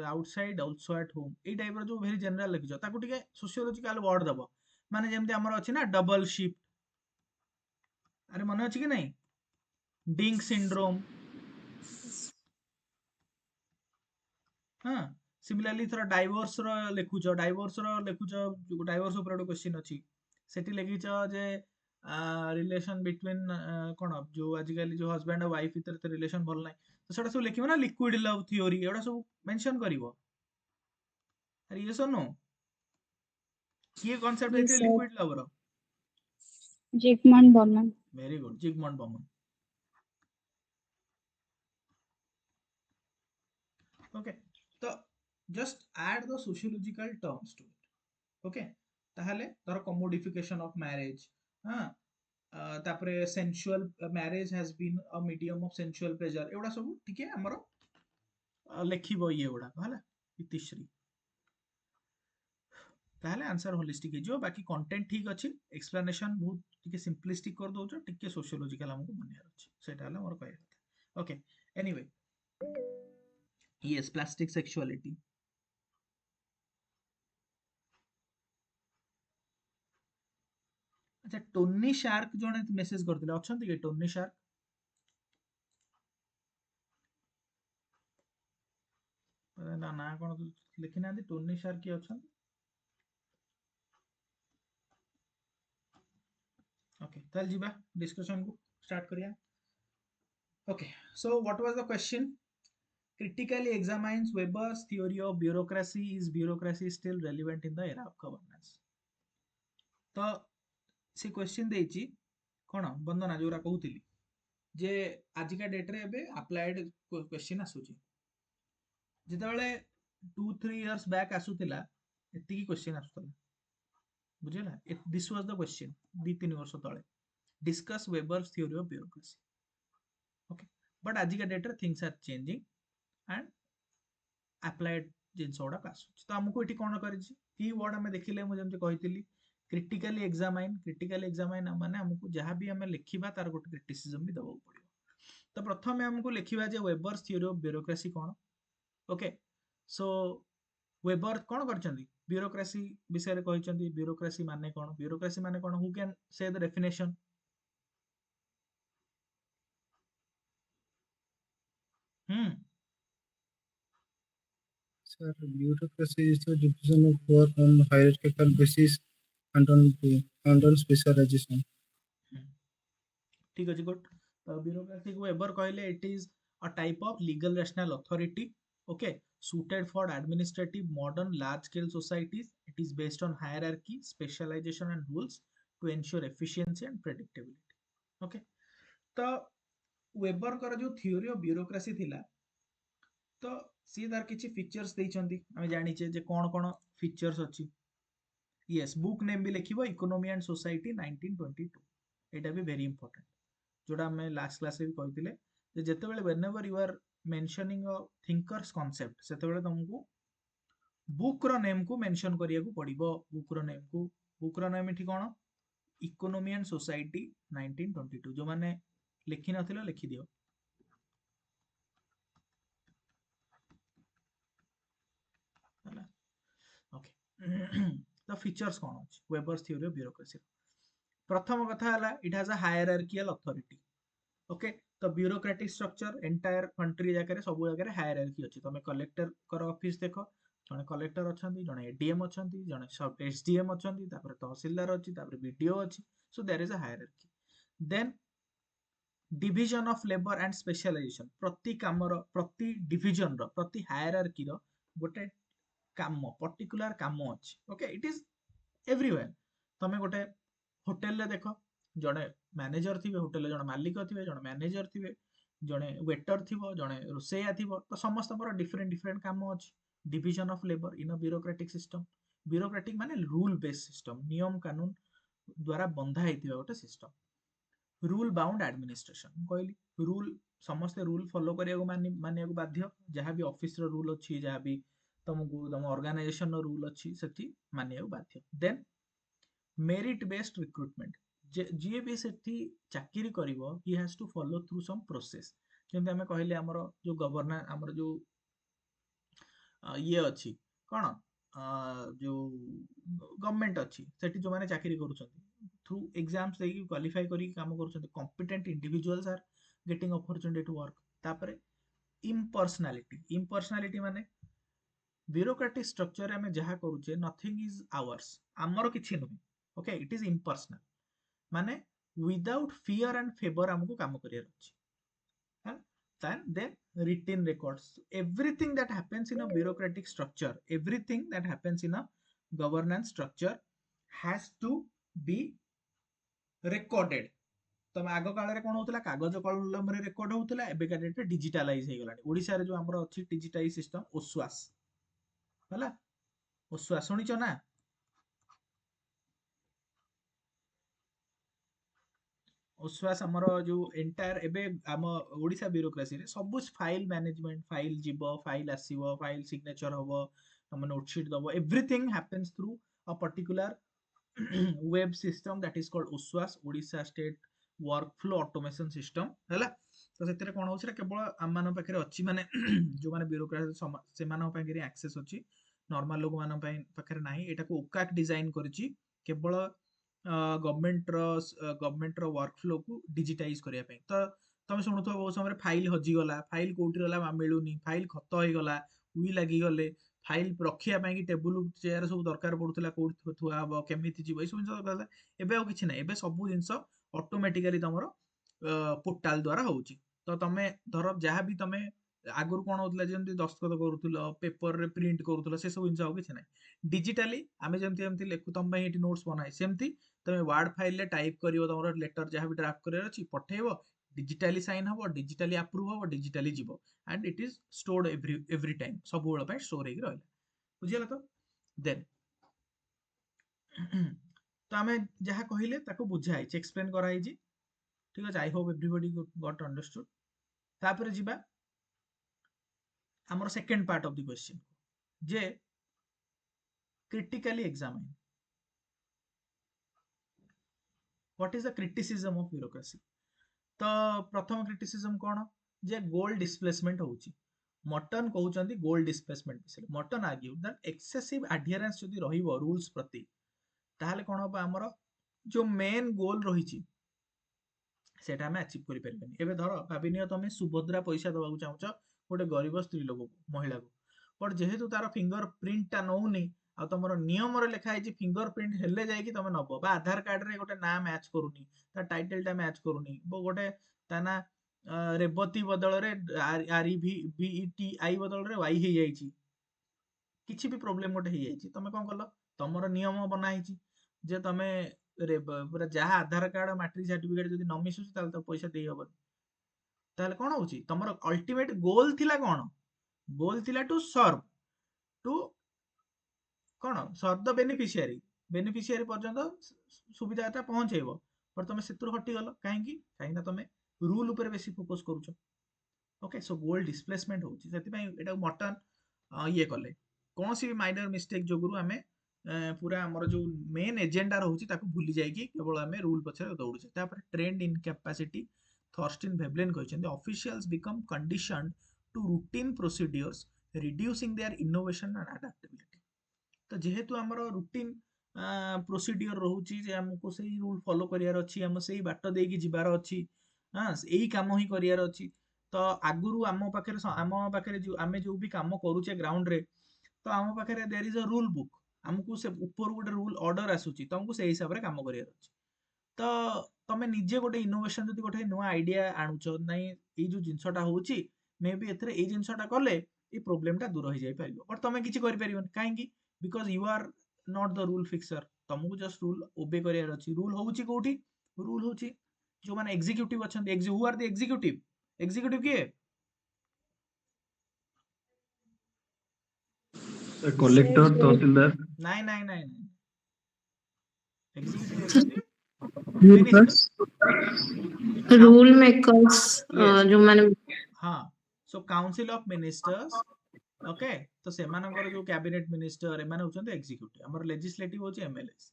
outside also at home ए टाइप रो जो वेरी जनरल लिखिछ ताकू टिके सोशियोलॉजिकल वर्ड दबो माने जेमति हमर अछि ना डबल शिफ्ट अरे मन अछि कि नहीं डिंक सिंड्रोम हाँ सिमिलरली थोड़ा डाइवोर्स रो लिखुछ डाइवोर्स ऊपर गोटे क्वेश्चन अछि सेठी लिखिछ जे रिलेशन बिटवीन कोन जो आजिकल जो हस्बैंड और वाइफ भीतर रिलेशन भल नाही तो सेटा सब लिखिबो ना लिक्विड लव थ्योरी एडा सब मेंशन करिवो अरे ये सुनो किए कांसेप्ट जी देथिले सर लिक्विड लव रो Zygmunt Bauman very good Zygmunt Bauman okay तो just add the sociological terms to it okay ताहले धर कमोडिफिकेशन ऑफ मैरिज हां तापरे sensual marriage has been a medium of sensual pleasure एवडा सब ठीक है हमरो लेखिबो ये गुडा हला इतिश्री ताहले आंसर होलिस्टिक हे जो बाकी कंटेंट ठीक अछि एक्सप्लेनेशन बहुत ठीक सिंपलिस्टिक कर दोछ ठीक सोशियोलॉजिकल हमको बनियार अछि सेटा हला मोर कहै କଥା okay anyway yes plastic sexuality अच्छा टोनी शार्क जने मेसेज करथिले अछंती के टोनी शार्क ना ना कोन लिखि ना टोनी शार्क की अछंती ओके ताल जीवा डिस्कशन को स्टार्ट करिया okay so what was the question critically examines Weber's theory of bureaucracy is bureaucracy still relevant in the era of governance तो से क्वेश्चन देछि कोन वंदना जोरा कहउतिली जे आजिका डेट रे एबे अप्लाइड क्वेश्चन आसुची जेतेबेले 2-3 इयर्स बैक आसुतिला एति की क्वेश्चन आसुतला बुझिला दिस वाज द क्वेश्चन 2-3 वर्ष तळे discuss Weber's theory of bureaucracy okay but आजिका डेट रे things are changing and applied जिनस गुड़ा आसुची तो हमको एठी कोन करिछि की वर्ड हमें देखिले मु जेमति कहितिली क्रिटिकली एग्जामाइन माने हमको जहाँ भी हमें लिखिबा तार गोटे क्रिटिसिज्म भी दबाव पड़िबो तो प्रथम हमको लिखिबा जे वेबर्स थ्योरी ऑफ ब्यूरोक्रेसी कोन ओके सो वेबर कोन करचंदी ब्यूरोक्रेसी विषय रे कहिचंदी ब्यूरोक्रेसी माने कोन who can say the definition Sir, bureaucracy is the division of work on hierarchical basis and on specialization. ठीक अछि गुड तो ब्यूरोक्रेसी को एवर कहले it is a type of legal rational authority okay suited for administrative modern large scale societies. It is based on hierarchy specialization and rules to ensure efficiency and predictability. okay तो weber कर जो theory of bureaucracy थिला तो सी तार किछि features देइछंती आमे जानिचे जे कोन features अछि yes book name भी लिखिबो इकोनॉमी एंड सोसाइटी 1922 एटा भी वेरी इंपोर्टेंट जोड़ा हमें लास्ट क्लास भी कहते जे जेतेबेले whenever you are mentioning a thinker's concept सेतेबेले तुमको बुक रो नेम को मेंशन करिया को पड़िबो बुक रो नेम एठी कोन इकोनॉमी एंड सोसाइटी 1922 जो माने लिखि नथिलो लिखि दियो हला ओके द फीचर्स कोन अछि वेबर्स थ्योरी ऑफ ब्यूरोक्रेसी प्रथम कथा हला it has a hierarchical authority okay तो ब्यूरोक्रेटिक स्ट्रक्चर एंटायर कंट्री जाकर सब जगह हायरार्की अछि तमे कलेक्टर कर ऑफिस देखो जने कलेक्टर अछंती जने एडीएम अछंती जने सब एसडीएम अछंती तापर तहसीलदार अछि तापर बीडीओ अछि so there is a hierarchy then division of labour and specialisation प्रति कामर प्रति डिविजन रो प्रति हायरार्की रो गोटे काम पर्टिकुलर काम अछि ओके इट इज एवरीवेयर तमे गोटे होटल रे देखो जड़े मैनेजर थे होटेल जड़े मालिक थे जड़े मैनेजर थे जड़े वेटर थी जड़े रोसैया थी तो समस्त डिफरेंट डिफरेंट काम अच्छी division of labour in a bureaucratic system bureaucratic माने रूल बेस्ड सिस्टम नियम कानून द्वारा बंधा होता गोटे सिस्टम रूल बाउंड एडमिनिस्ट्रेशन कहली रूल समस्ते रूल फॉलो करिया मानिया बाध्य जहाँ भी ऑफिस रो रूल अच्छी जहाँ भी तुमको तुम ऑर्गेनाइजेशन रो रूल अच्छी सेठी मानिया बाध्य देन मेरिट बेस्ड रिक्रुटमेंट जी भी सेठी चाकरी करिवो he has to follow through some process जेंति हमें कहले हमर जो गवर्नर हमर जो ये अच्छी कौन जो गवर्नमेंट अच्छी सेठी जो माने चाकरी करूछंती थ्रू एग्जाम्स देकी क्वालिफाई करी काम करूछंती competent individuals are getting opportunity to work तापरे इम्पर्सनालिटी माने ब्यूरोक्रेटिक स्ट्रक्चर में जहाँ करूचे नथिंग इज आवर्स आमर किछि नुहे ओके इट इज इम्पर्सनल माने विदाउट फियर एंड फेवर हमको काम करियर अछि then written records everything that happens in a bureaucratic structure everything that happens in a governance structure has to be recorded तो आग काल रे कोन होतला कागज कलम रे रेकॉर्ड होतला एबे का डेट डिजिटलाइज हे गलानी ओडिसा रे जो हमर अछि डिजिटाइज सिस्टम ओसवास हला ओसवास सुनिचो ना ओसवास हमर जो एंटायर एबे हम ओडिसा ब्यूरोक्रेसी रे सब फाइल मैनेजमेंट फाइल जीवो फाइल आसीबो फाइल सिग्नेचर होबो हम नोटशीट दबो everything happens through a particular web system that is called ओसवास Odisha state workflow automation system हैला तो सेतरे कोन होछि केवल हम मान पाखरे अछि माने जो माने ब्यूरोक्रेसी से मान पाखरे एक्सेस अछि नॉर्मल लोग मान पाखरे नाही एटा को ओकाक डिजाइन करछि केवल गवर्नमेंट रो वर्कफ्लो को डिजिटाइज करिया पे तो तुम शुणुथ बहुत समय फाइल हजिगला फाइल कौटी रहा मिलूनी फाइल खत हो गला उई लगी गले फाइल रखिया कि टेबुल चेयर सब दरकार पड़ूला कौटी थुआ हम केमी जीव सब जिन दरकार एबे आ किछि ना एबे सब जिनस ऑटोमेटिकली तुमर पोर्टाल द्वारा होउची तो तमे धर जहाँ भी तमे आगुर कौन होता जमी दस्तखत करूल पेपर रे प्रिंट करूल से सब जिन किसी ना डिजिटाली आम जमी लिखु तुम नोट्स बनाए सेमती तुम वर्ड फाइल रे टाइप करिवो तुमर लेटर जहाँ भी ड्राफ्ट करियर अछि पठेइबो डिजिटाली साइन हबो डिजिटाली अप्रूव हबो डिजिटाली जीवो and it is stored every time सब बेल पे स्टोर होगी रहला बुझियला तो देन तो आमे जहाँ कहले ताको बुझाई एक्सप्लेन कराई ठीक है I hope everybody got understood तापर जिबा हमर second part of the question J critically examine what is the criticism of bureaucracy तो प्रथम क्रिटिसिज्म कौन जे गोल डिस्प्लेसमेंट होउची मटन कहउचंदी गोल डिस्प्लेसमेंट विषय mutton argue that excessive adherence जदी रहिबो रूल्स प्रति ताहले कोन होबा हमर जो मेन गोल रहिची सेटा हमें अचीव करि परबेनी एबे धर भाबिनियो तमे सुभद्रा पैसा दबाकू चाहूछ गोटे गरीब स्त्री लोक महिला को बट जेहेतु तार फिंगर प्रिंट टा नौनी आ तुमर नियम रे लिखा है फिंगर प्रिंट हेले जाइए तुम नब बा आधार कार्ड रे गोटे ना मैच करूनी ता टाइटल टा मैच करूनी गोटे ता ना रेवती बदल रे आर ई भी बी ई टी आई बदल रे वाई हो जाइए किसी भी प्रोब्लेम गोटे हो जाइए तुम कौन कल तुमर नियम बनाई जे तुम पूरा जहाँ आधार कार्ड मैट्रिक सर्टिफिकेट जब न मिसुची तो पैसा दे हबनी ताहले कौन होची तुमर अल्टीमेट गोल थिला कौन गोल थिला टू सर्व टू कौन सर्व द बेनिफिशियरी पर्यंत सुविधाटा पहुंचेब पर तुम से हटिगल कहीं कहीं तुम रूल उपर बेसी फोकस करुच ओके सो गोल डिस्प्लेसमेंट होची सेति एटा मटन ये कले कौन सी माइनर मिस्टेक जोगुरु आमे पूरा हमर जो मेन एजेंडा रहउची ताकू भूली जाई कि केवल आमे रूल पछरे दौड़ुचे तापर trained incapacity Thorstein Veblen कहछन्ते officials become conditioned to routine procedures reducing their innovation and adaptability तो जेहेतु हमर रूटीन प्रोसीड्यूर रहउची जे हमको सही रूल फॉलो करियार अछि हम सही बाट देकी जिबार अछि हां एही काम ही करियार अछि तो आगुरु आम पाखे जो आमे जो भी काम करूचे ग्राउंड रे तो आम पाखे there is a rule book हमको से ऊपर गोटे रूल ऑर्डर आसुची तुमको से हिसाब रे काम करियार अछि तो तमे निजे गोटे इनोवेशन जदी गोटे नुआ आइडिया आणुच नाही ए जो जिंसटा होउची मे बी एथरे ए जिंसटा कले ए प्रॉब्लम टा दूर हो जाई परिबो बट तमे किछि करि परिबन काहेकि because you are not the rule fixer तुमको जस्ट रूल ओबे करियार अछि रूल होउची कोठी रूल होउची जो माने एग्जीक्यूटिव अछन who are the executive executive के कलेक्टर तहसीलदार नाइ नाइ नाइ एग्जीक्यूटिव होचंदी मिनिस्टर रूल मेकर्स यस जो माने हाँ so council of ministers okay तो सेमानकर जो कैबिनेट मिनिस्टर एमाने होचंदी एग्जीक्यूटिव हमर लेजिस्लेटिव होची एमएलएस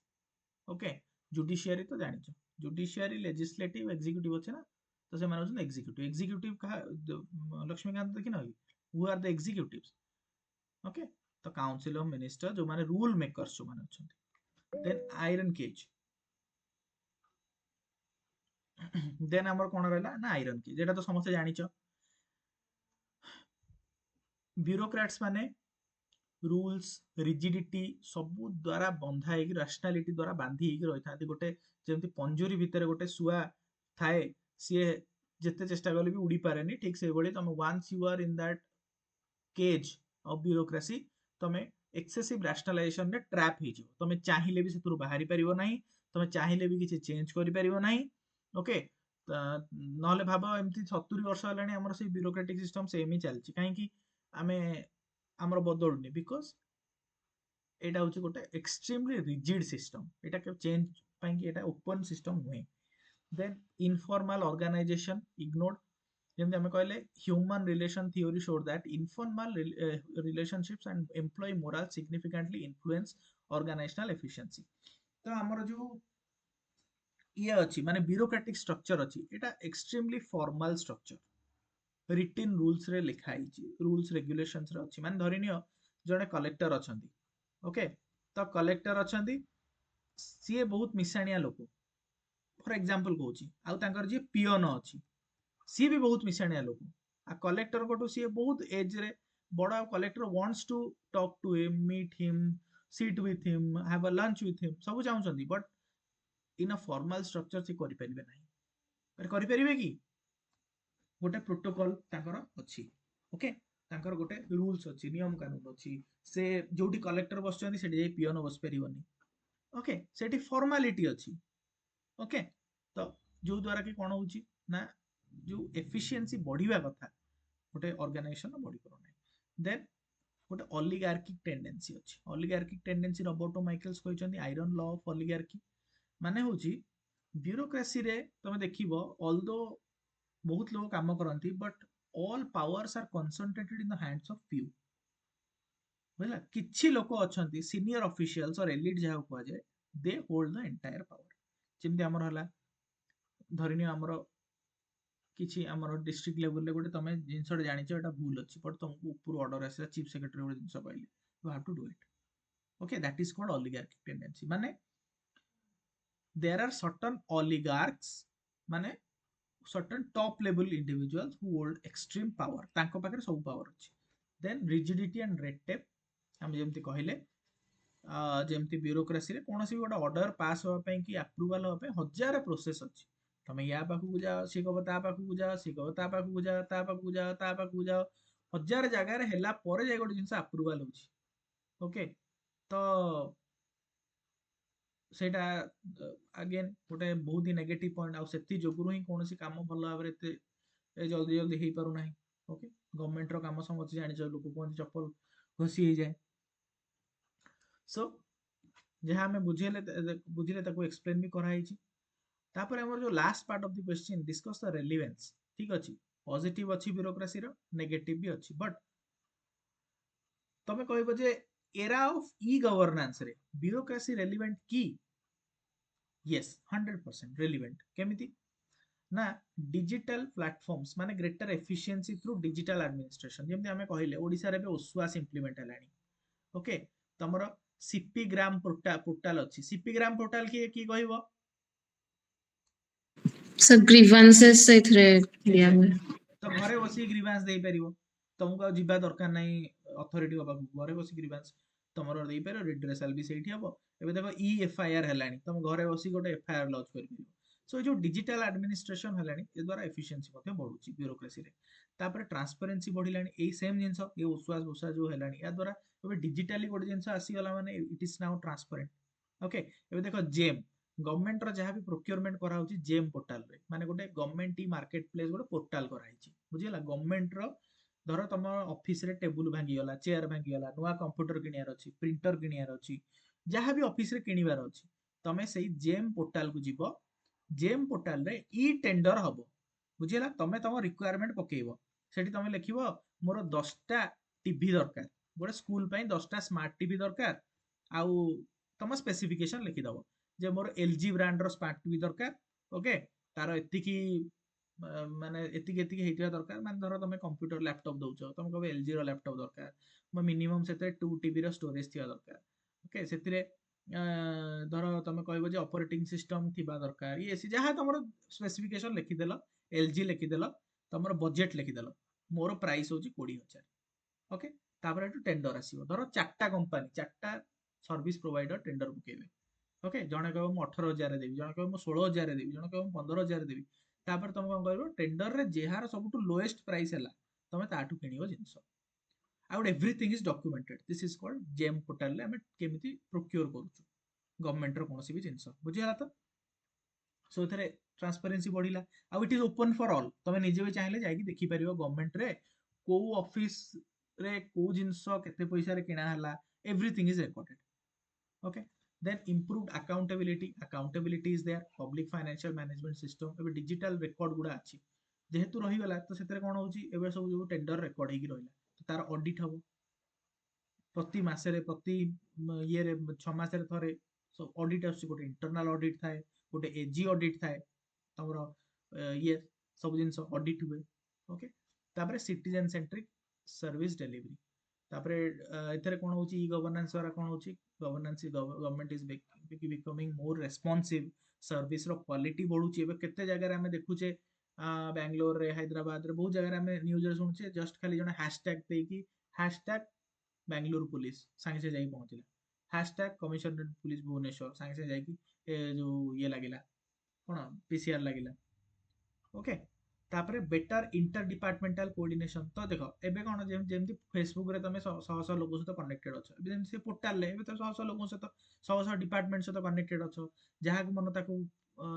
ओके जुडिशियरी तो जानिछ जुडिशियरी लेजिस्लेटिव एग्जीक्यूटिव होचे ना तो सेमाने होचंदी एग्जीक्यूटिव एग्जीक्यूटिव का लक्ष्मीकांत देखि न who are the executives okay तो काउंसिल ऑफ मिनिस्टर जो माने रूल मेकर्स जो माने होचंदी देन आयरन केज देन हमर कोन रहला ना आयरन केज जेटा तो समस्त जानिछ ब्यूरोक्रेट्स माने रूल्स रिजिडिटी सबु द्वारा बंधा है रैशनैलिटी द्वारा बांधी है रही था गोटे जमती पंजुरी भितर गोटे शुआ थाए सी जिते चेष्टा कले भी उड़ी पारे ठीक से भाई तुम once you are in that cage of bureaucracy तुम एक्सेसिव रैशनलाइजेशन रे ट्रैप हो तुम चाहिए भी से बाहरी पारिबो नाही तुम चाहिए भी किसी चेंज करि पारिबो नाही ओके नहले भाब एमती 70 वर्ष हेलानी हमर से ब्यूरोक्रेटिक सिस्टम सेम ही चलची काहे आमे हमर बदलुनी बिकॉज एटा होची गोटे एक्सट्रीमली रिजिड सिस्टम एटा के चेंज पाई एटा ओपन सिस्टम हुए देन इनफॉर्मल ऑर्गेनाइजेशन इग्नोर्ड जेमते हमें कहले human relation theory showed that informal relationships and employee morale significantly influence organisational efficiency तो हमर जो ये अच्छी माने ब्यूरोक्रेटिक स्ट्रक्चर अच्छी एटा एक्सट्रीमली फॉर्मल स्ट्रक्चर रिटिन रूल्स रे लिखा है रूल्स रेगुलेशंस रे अच्छी माने धरि नियो जने कलेक्टर अछंती ओके तो कलेक्टर अछंती सीए बहुत मिसाणिया लोक फॉर एग्जांपल कहूची आउ तांकर जे पियोन अछि सी भी बहुत मिसाणिया लोक आ कलेक्टर कोटो सी बहुत एज रे बड़ा collector wants to talk to him meet him sit with him have a lunch with him सब चाहउछंती but in a formal structure से करि परिबे नाही पर करि परिबे की गोटे प्रोटोकॉल तांकर अछि ओके तांकर गोटे रूल्स अछि नियम कानून अछि से जोटी कलेक्टर बसचंती सेठी जे पियोन बस परिबनी ओके सेठी फॉर्मालिटी अछि ओके तो जो द्वारा कि कोन होउची ना जो एफिशिएंसी बढ़िबा कथा गोटे ऑर्गेनाइजेशन बढ़ी करो नै देन गोटे ओलिगार्किक टेंडेंसी अछि ओलिगार्किक टेंडेंसी रॉबर्टो माइकल्स कहचंती आयरन लॉ ऑफ ओलिगार्की माने होची ब्यूरोक्रेसी रे तमे देखिबो ऑल्दो बहुत लोग काम करती but all powers are concentrated in the hands of few बुझला किछि लोक अछंती सीनियर ऑफिशियल्स और एलिट जहा को जाय they hold the entire power जेमति हमर हला धरिनि हमर किछि हमर डिस्ट्रिक्ट लेवल ले गोटे तमे जिंसड जानिछ एटा भूल अछि बट तुमको ऊपर ऑर्डर आसे चीफ सेक्रेटरी गोटे जिंस कहले you have to do it okay that is called oligarchic tendency माने there are certain oligarchs माने certain top level individuals who hold extreme power तांको पाखरे सब पावर अछि then rigidity and red tape हम जेमती कहले जेमती ब्यूरोक्रेसी रे कोनोसी भी गोटे ऑर्डर पास होवा पई कि अप्रूवल होवा पई हजार प्रोसेस अछि तमे या पाखु जाओ सी कहबो ता पाखु जाओ सी कहबो ता पाखु जाओ ता पाखु जाओ ता पाखु जाओ हजार जगह रे हेला परे जाय गोटे जिंस अप्रूवल होछि ओके तो सेटा अगेन गोटे बहुत ही नेगेटिव पॉइंट आ सेति जोगुरु ही कोनोसी काम भल भाबरे जल्दी जल्दी हेई पारु नाही ओके गवर्नमेंट रो काम समझ जानि छ लोक कोन चप्पल घसी हे जाय सो जहाँ हमें बुझिले ताको एक्सप्लेन भी करा हिची तापर हमर जो last part of the question discuss the relevance ठीक अछि पॉजिटिव अछि ब्यूरोक्रेसी रो नेगेटिव भी अछि बट तमे कहबो जे एरा ऑफ ई गवर्नेंस रे ब्यूरोक्रेसी रेलेवेंट की यस 100% रेलेवेंट केमिति ना डिजिटल प्लेटफॉर्म्स माने greater efficiency through digital administration जेमति हमें कहले ओडिसा रे ओसवास इंप्लीमेंट हलानी ओके तमरो सीपी ग्राम पोर्टल अछि सीपी ग्राम पोर्टल की कहबो सर ग्रीवेंसेस से थ्रे दिया हुआ है। तो घरे बसी ग्रीवेंस दे परिवो तुमको आ जिबा दरकार नाही अथॉरिटी बाबा घरे बसी ग्रीवेंस तमरो दे परिवो रिड्रेसल भी सेठी हबो एबे देखो एफआईआर हलानी तुम घरे बसी गोटे एफआईआर लॉन्च कर परिवो सो जो डिजिटल एडमिनिस्ट्रेशन हलानी ए द्वारा एफिशिएंसी मध्ये बढ़ुची ब्यूरोक्रेसी रे तापर ट्रांसपेरेंसी बढ़िलानी ए सेम जिंस ए उस्वास जो हलानी या द्वारा एबे डिजिटली गोटे जिंस आसी गला माने it is now transparent okay एबे देखो जेम गवर्नमेंट रो जहाँ भी प्रोक्योरमेंट करा होची जेम पोर्टल रे माने गोटे गवर्नमेंट ई मार्केट प्लेस गोटे पोर्टल करा हिची बुझिला गवर्नमेंट रो धर तुम ऑफिस रे टेबल भांगी गला चेयर भांगी गला नुआ कंप्यूटर किनियार अछि प्रिंटर किनियार अछि जहाँ भी ऑफिस रे किनिबार अछि तमे सेही जेम पोर्टल को जीवो जेम पोर्टल रे ई टेंडर हबो बुझिला तमे तम रिक्वायरमेंट पकेइबो सेठी तमे लिखिबो मोर 10टा टीवी दरकार गोटे स्कूल पई 10टा स्मार्ट टीवी दरकार आउ तम स्पेसिफिकेशन लिखि दबो जे मोर एलजी ब्रांड रो स्मार्ट टीवी दरकार ओके तार एतिकी माने एतिकी एतिकी हेतिया दरकार माने धर तमे कंप्यूटर लैपटॉप दउचो तमे कहबो एलजी रो लैपटॉप दरकार म मिनिमम सेते 2 टीबी रो स्टोरेज थिया दरकार ओके सेतिरे धर तमे कहबो जे ऑपरेटिंग सिस्टम थिबा दरकार ये सी जहा तमरो स्पेसिफिकेशन लिखि देलो एलजी लिखि देलो तमरो बजेट लिखि देलो मोर प्राइस होची 20000 ओके तापर एटू टेंडर आसीबो धर चारटा कंपनी चारटा सर्विस प्रोवाइडर टेंडर पकेबे ओके जणे कहबो म 18000 देबी जणे कहबो म 16000 देबी जणे कहबो म 15000 देबी तापर तुम कौन करो टेंडर रे जेहार सबुठु लोएस्ट प्राइस हैला तमे ताठु किनिबो जिंस आउट everything is documented this is called GeM portal ले हमें केमिति प्रोक्योर करूछु गवर्नमेंट रो कोनसी भी जिंस बुझियाला तो सो एथरे ट्रांसपेरेंसी बढ़िला आ it is open for all तमे निजे भी चाहिले जाई कि देखि परिबो गवर्नमेंट रे को ऑफिस रे को जिंस केते पैसा रे किना हला everything is recorded okay then improved accountability is there public financial management system एबे डिजिटल रेकॉर्ड गुडा अछि जेहेतु रही गला तो सेतरे कोन होची एबे सब जो टेंडर रेकॉर्ड हेकी रहिला तो तार ऑडिट हबो प्रति मासे रे प्रति ये रे 6 मास रे थरे सो ऑडिट आसी गोटे इंटरनल ऑडिट थाए गोटे एजी ऑडिट थाए तमरो ये सब जिंस ऑडिट हुए ओके तापरे सिटीजन सेंट्रिक सर्विस डिलीवरी तापरे एथरे कोन होची ई गवर्नेंस वाला कोन होची governance government is becoming more responsive service रो क्वालिटी बढ़ुची एबे केते जगह रे हमें देखुचे बेंगलोर रे हैदराबाद रे बहुत जगह रे हमें न्यूज रे सुनछे जस्ट खाली जने हैशटैग दे कि हैशटैग बेंगलुरु पुलिस सांगे से जाई पहुंचला हैशटैग कमिश्नरेट पुलिस भुवनेश्वर सांगे से जाई कि जो ये लागिला कोन पीसीआर लागिला ओके तापरे बेटर इंटर डिपार्टमेंटल कोऑर्डिनेशन तो देखो एबे कोन जेमति फेसबुक रे तमे 100 लोग सहित कनेक्टेड अछ एबे जेमति से पोर्टल ले एबे तो 100 लोग सहित 100 डिपार्टमेंट सहित कनेक्टेड अछ जहा को मन ताको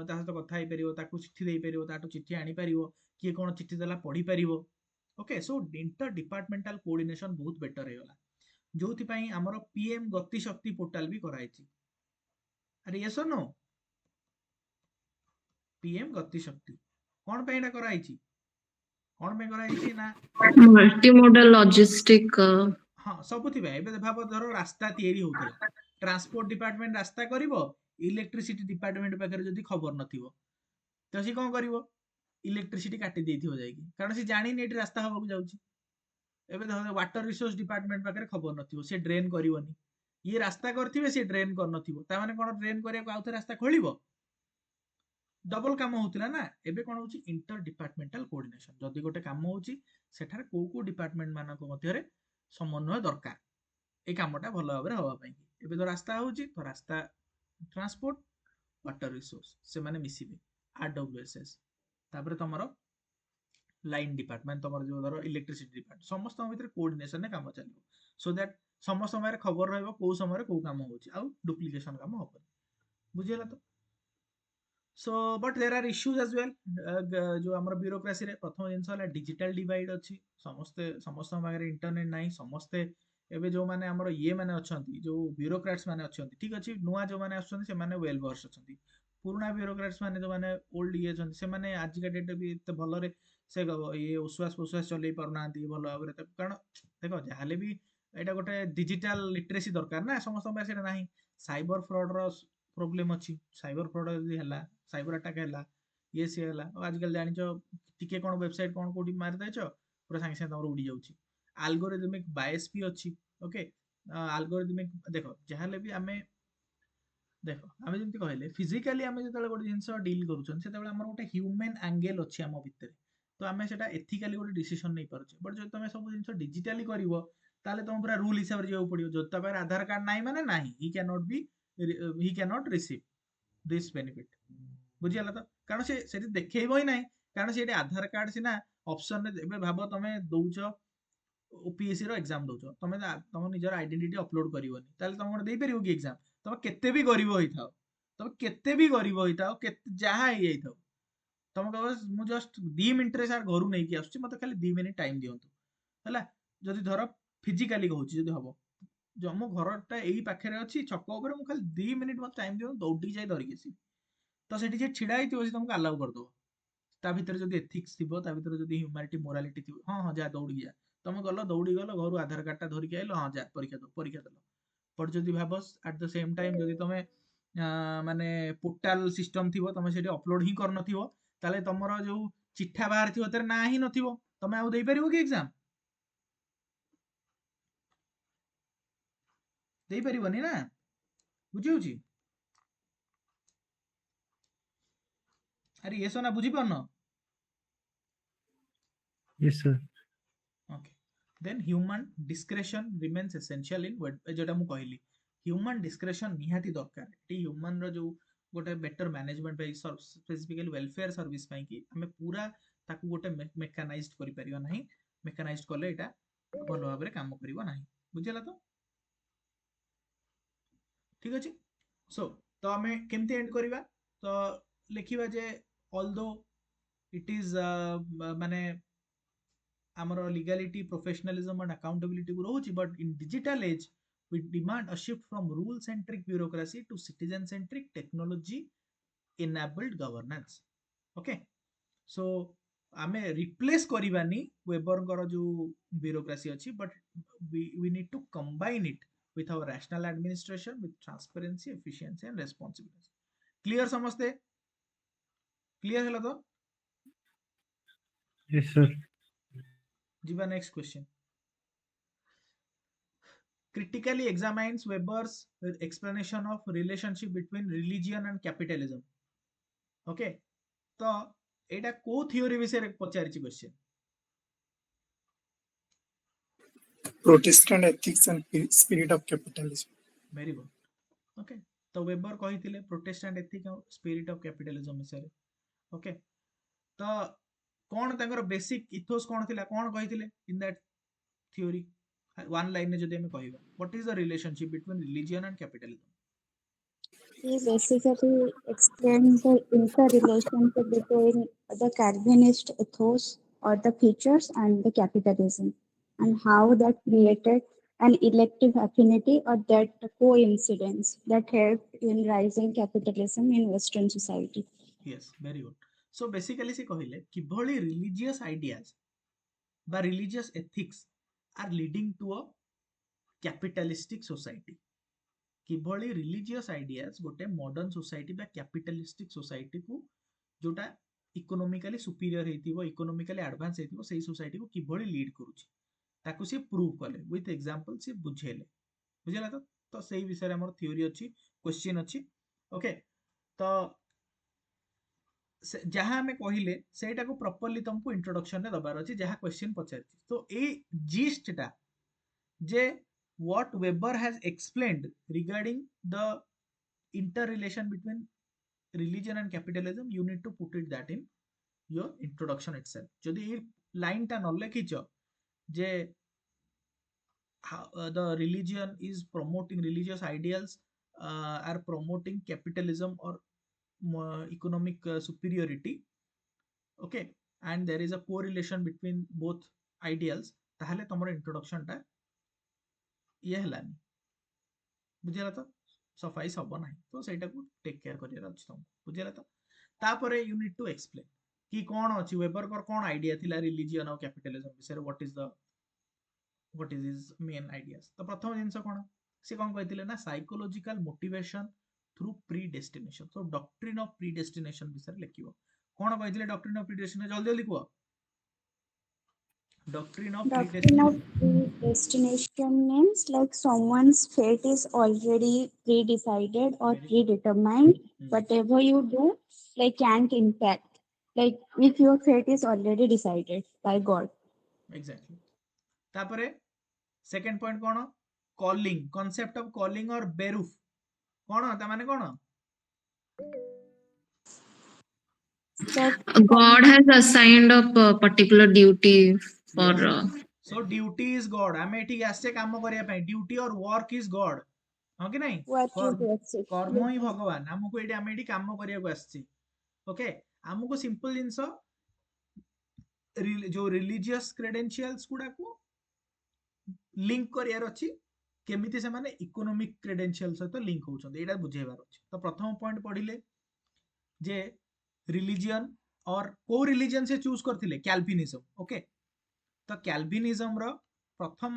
ता सहित कथा हे परिवो ताको चिट्ठी देई परिवो ताटो चिट्ठी आनी परिवो किए कोन चिट्ठी देला पढी परिवो okay so interdepartmental coordination बहुत बेटर हे गला जोथि पई हमरो पीएम गति शक्ति पोर्टल भी कराइछि अरे यस नो पीएम गति शक्ति कोन पे एटा कराइछि कोन पे कराइछि ना मल्टीमोडल लॉजिस्टिक हाँ सबुथि बे एबे भाबो धरो रास्ता तयारी होउतला ट्रांसपोर्ट डिपार्टमेंट रास्ता करिवो इलेक्ट्रिसिटी डिपार्टमेंट पाखरे जदी खबर नथिवो तो सी कोन करिवो इलेक्ट्रिसिटी काटी देथिवो जाईकी कारण से जानि नेट रास्ता हबो जाउची एबे धरो वाटर रिसोर्स डिपार्टमेंट पाखरे खबर नथिवो से ड्रेन करिवोनी ये रास्ता करथिबे से ड्रेन कर नथिवो ता माने कोन ड्रेन करिया को आउथे रास्ता खोलिवो डबल काम होतिला ना एबे कोन होची इंटर डिपार्टमेंटल कोऑर्डिनेशन जदी गोटे काम होची सेठारे को डिपार्टमेंट मानको मध्यरे समन्वय दरकार ए कामटा भल भाव हवा पाई एबे तो रास्ता होची तो रास्ता ट्रांसपोर्ट वाटर रिसोर्स से माने मिसिबे आरडब्ल्यूएसएस तापर तमरो लाइन डिपार्टमेंट तमरो जो धरो इलेक्ट्रिसिटी डिपार्टमेंट समस्त भितर कोऑर्डिनेशन काम चलिबो सो दैट समस्त समय खबर रहबो को समय को काम होची आ डुप्लीकेशन काम होबो बुझियला तो so but there are issues as well जो हमर ब्यूरोक्रेसी रे प्रथम जिंस हला डिजिटल डिवाइड अछि समस्त पाखरे इंटरनेट नाही समस्ते एबे जो माने हमर ये माने अछंती जो ब्यूरोक्रेट्स माने अछंती ठीक अछि नुवा जो माने अछंती से माने वेल वर्स अछंती पुराना ब्यूरोक्रेट्स माने जो माने ओल्ड ये अछंती से माने आज का डेट भी एते भलरे से ये उश्वास चलै पारुनांती भल भाबरे कारण देखो जाहाले भी एटा गोटे डिजिटल लिटरेसी दरकार ना समस्त पास सेटा नाही साइबर फ्रॉड रो प्रोब्लेम अछि साइबर फ्रॉड यदि हला साइबर अटैक है ये सी है आजकल जान टे कौन वेबसाइट कौन कौटी मारी देच पूरा सागे सागे उड़ी जाऊँगी आलगोरिदमिक बायस भी अच्छी ओके आलगोरिदमिक देख जहाँ भी आम देख आम जमी कहले फिजिकाली आम जो गोटे जिन डिल करें गोटे ह्यूमन एंगेल अच्छी आम भितर तो आम से एथिकाली गोटे डिसीजन नहीं पारे बट जो तुम सब जिन डिजिटाली कर तुम पूरा रूल हिसाब से जाऊँ पड़ो जो तुम आधार कार्ड ना माने ना he can not be he can not receive this benefit बुझीगला तो कारण से देखेब ही ना कारण से आधार कार्ड सीना ऑप्शन रे भाव तुम दौच ओपीएससी रो एग्जाम दौच तुम तुम निजर आइडेंटिटी अपलोड करनी ताले तुम गोटे देपर कि एग्जाम तुम केते भी गरीब होई थाओ तुम केते भी गरीब होई थाओ जहाँ ही थाओ तुम कह मु जस्ट 2 मिनिट सार घर नहीं कि आसुची मते खाली 2 मिनिट टाइम दियंतु हैला जदि धर फिजिकाली कहूची जदि हबो जो मो घरटा एई पाखरे अछि छक ऊपर मु खाली 2 मिनिट मते टाइम दियंतु दौड़ी जाई धरिक आसी तो सेठी जे छिड़ा हिथिबो से तुमको अलाउ कर दो ता भीतर जदि एथिक्स थिबो ता भीतर जदि ह्यूमैनिटी मोरालिटी थिबो हां हां जा दौड़ी जा तुम गलो दौड़ी गलो घर आधार कार्ड टा धरिक आइलो हां जा परीक्षा दलो बट जदि भाबस एट द सेम टाइम जदि तुम माने पोर्टाल सिस्टम थिबो तुम सेठी अपलोड ही कर नथिबो ताले तमरो जो चिट्ठा बाहर थिबो तेरे ना ही नथिबो तुम आउ देई परिबो कि एग्जाम देई परिबोनी ना बुझी होची अरे ये सोना बुझी पारन Yes, sir. Okay then human discretion remains essential in जोटा मु कहली ह्यूमन डिस्क्रेशन निहाती दरकार एटी ह्यूमन रो जो गोटे बेटर मैनेजमेंट पाई स्पेसिफिकली वेलफेयर सर्विस पाई कि हमें पूरा ताकू गोटे मेकानाइज्ड करि परिबा नाही मेकानाइज्ड करले एटा भलो भाबरे काम करिवो नाही बुझिला तो ठीक अछि सो तो हमें केमते एंड करिवा तो लिखिबा जे ऑल्दो इट इज माने आमर लीगलिटी प्रोफेशनलिज्म एंड अकाउंटेबिलिटी को रोची but in digital age we demand a shift from rule centric bureaucracy to citizen centric technology enabled governance okay so आमे रिप्लेस करिबानी वेबर कर जो ब्यूरोक्रेसी अछि but we need to combine it with our rational administration with transparency efficiency and responsibility clear समझते clear हला तो Yes, sir. जीवा next question critically examines Weber's explanation of relationship between religion and capitalism. Okay, तो एटा को theory विषय पचारिछि question Protestant ethics and spirit of capitalism. Very good okay तो Weber कहिथिले प्रोटेस्टेंट एथिक और स्पिरिट ऑफ कैपिटलिज्म विषय okay तो कोन तांकर बेसिक इथोस कोन थिला कोन कहिथिले in that theory one line ने जदि हमें कहिबा what is the relationship between religion and capitalism He basically explains the interrelationship between the Calvinist ethos or the features and the capitalism and how that created an elective affinity or that coincidence that helped in rising capitalism in Western society. Yes very good so basically से कहिले किभଳି religious ideas बा religious ethics are leading to a capitalistic society किभଳି religious ideas गोटे modern society बा capitalistic society को जोटा economically superior हेतिबो इकोनॉमिकली एडवांस हेतिबो सेही सोसाइटी को किभଳି लीड करूची ताकू से प्रूव कले विथ एग्जांपल से बुझेले बुझेला तो सेही विषय हमर थ्योरी अछि क्वेश्चन अछि ओके तो जहाँ हमें कहले सेटा को प्रॉपर्ली तुमको इंट्रोडक्शन रे दबार अछि जहाँ क्वेश्चन पचारछि तो ए जिस्टटा जे what Weber has explained regarding the interrelation between religion and capitalism, you need to put it that in your introduction itself. যদি এই লাইনটা ন লেখিছ যে the religion is promoting religious ideals are promoting capitalism or economic superiority, okay, and there is a correlation between both ideals, তাহলে তোমার ইন্ট্রোডাকশনটা ইয়ে হেলানি, বুঝিলা তো, সফাইস হব না, তো সেইটাକୁ টেক কেয়ার করিয়ার ଅଛି ତମକୁ, ବୁଝିଲା ତ। ତାପରେ ୟୁ ନିଡ୍ ଟୁ ଏକ୍ସପ୍ଲେନ୍ କି କ'ଣ ଅଛି, ୱେବରଙ୍କର କ'ଣ ଆଇଡିଆ ଥିଲା ରିଲିଜିଅନ ଆଉ କ୍ୟାପିଟାଲିଜମ ବିଷୟରେ, what is his main ideas। ତ ପ୍ରଥମ ଜିନିଷ କ'ଣ, ସେ କ'ଣ କହିଥିଲେ ନା ସାଇକୋଲୋଜିକାଲ ମୋଟିଭେସନ থ্রু ପ୍ରିଡେଷ୍ଟିନେସନ। ତ ଡକ୍ଟ୍ରିନ୍ ଅଫ ପ୍ରିଡେଷ୍ଟିନେସନ ବିଷୟରେ ଲେଖିବ। କ'ଣ କହିଥିଲେ ଡକ୍ଟ୍ରିନ୍ ଅଫ ପ୍ରିଡେଷ୍ଟିନେସନ, ଜଲ୍ଦି ଜଲ୍ଦି କୁହ। Doctrine of Doctrine of predestination. predestination means like someone's fate is already pre-decided or Very good. predetermined. Whatever you do, like can't impact. Like if your fate is already decided by God. Exactly. ତାପରେ second point କ'ଣ, calling, concept of calling ଅର ବେରୁଫ, କ'ଣ ତା ମାନେ କ'ଣ? That God has assigned a particular duty for. So duty is God, ଆମେ ଏଠିକି ଆସିଛେ କାମ କରିବା ପାଇଁ, duty or work is God, ହଁ କି ନାଇଁ? what is it? କର୍ମ ହିଁ ଭଗବାନ, ଆମକୁ ଏଠି ଆମେ ଏଠି କାମ କରିବାକୁ ଆସିଛେ, ଓକେ। ଆମକୁ ସିମ୍ପଲ ଜିନିଷ ଯୋଉ ରିଲିଜିୟସ୍ କ୍ରେଡେନ୍ସିଆଲ୍ସ ଗୁଡାକୁ লিঙ্ক করিয়ার ଅଛି, কেমিতি ସେମାନେ ইকোନমিক ক্রেডেনশিয়াল সହିତ লিঙ্ক হଉଛନ୍ତି, ଏଇଟା ବୁଝେଇବାର ଅଛି। ତ ପ୍ରଥମ ପଏଣ୍ଟ ପଢିଲେ ଯେ ରିଲିଜିଅନ ଅର କୋଉ ରିଲିଜିଅନ ସେ ଚୁଜ କରିଥିଲେ, କ୍ୟାଲଭିନିଜମ, ଓକେ। ତ କ୍ୟାଲଭିନିଜମ ର ପ୍ରଥମ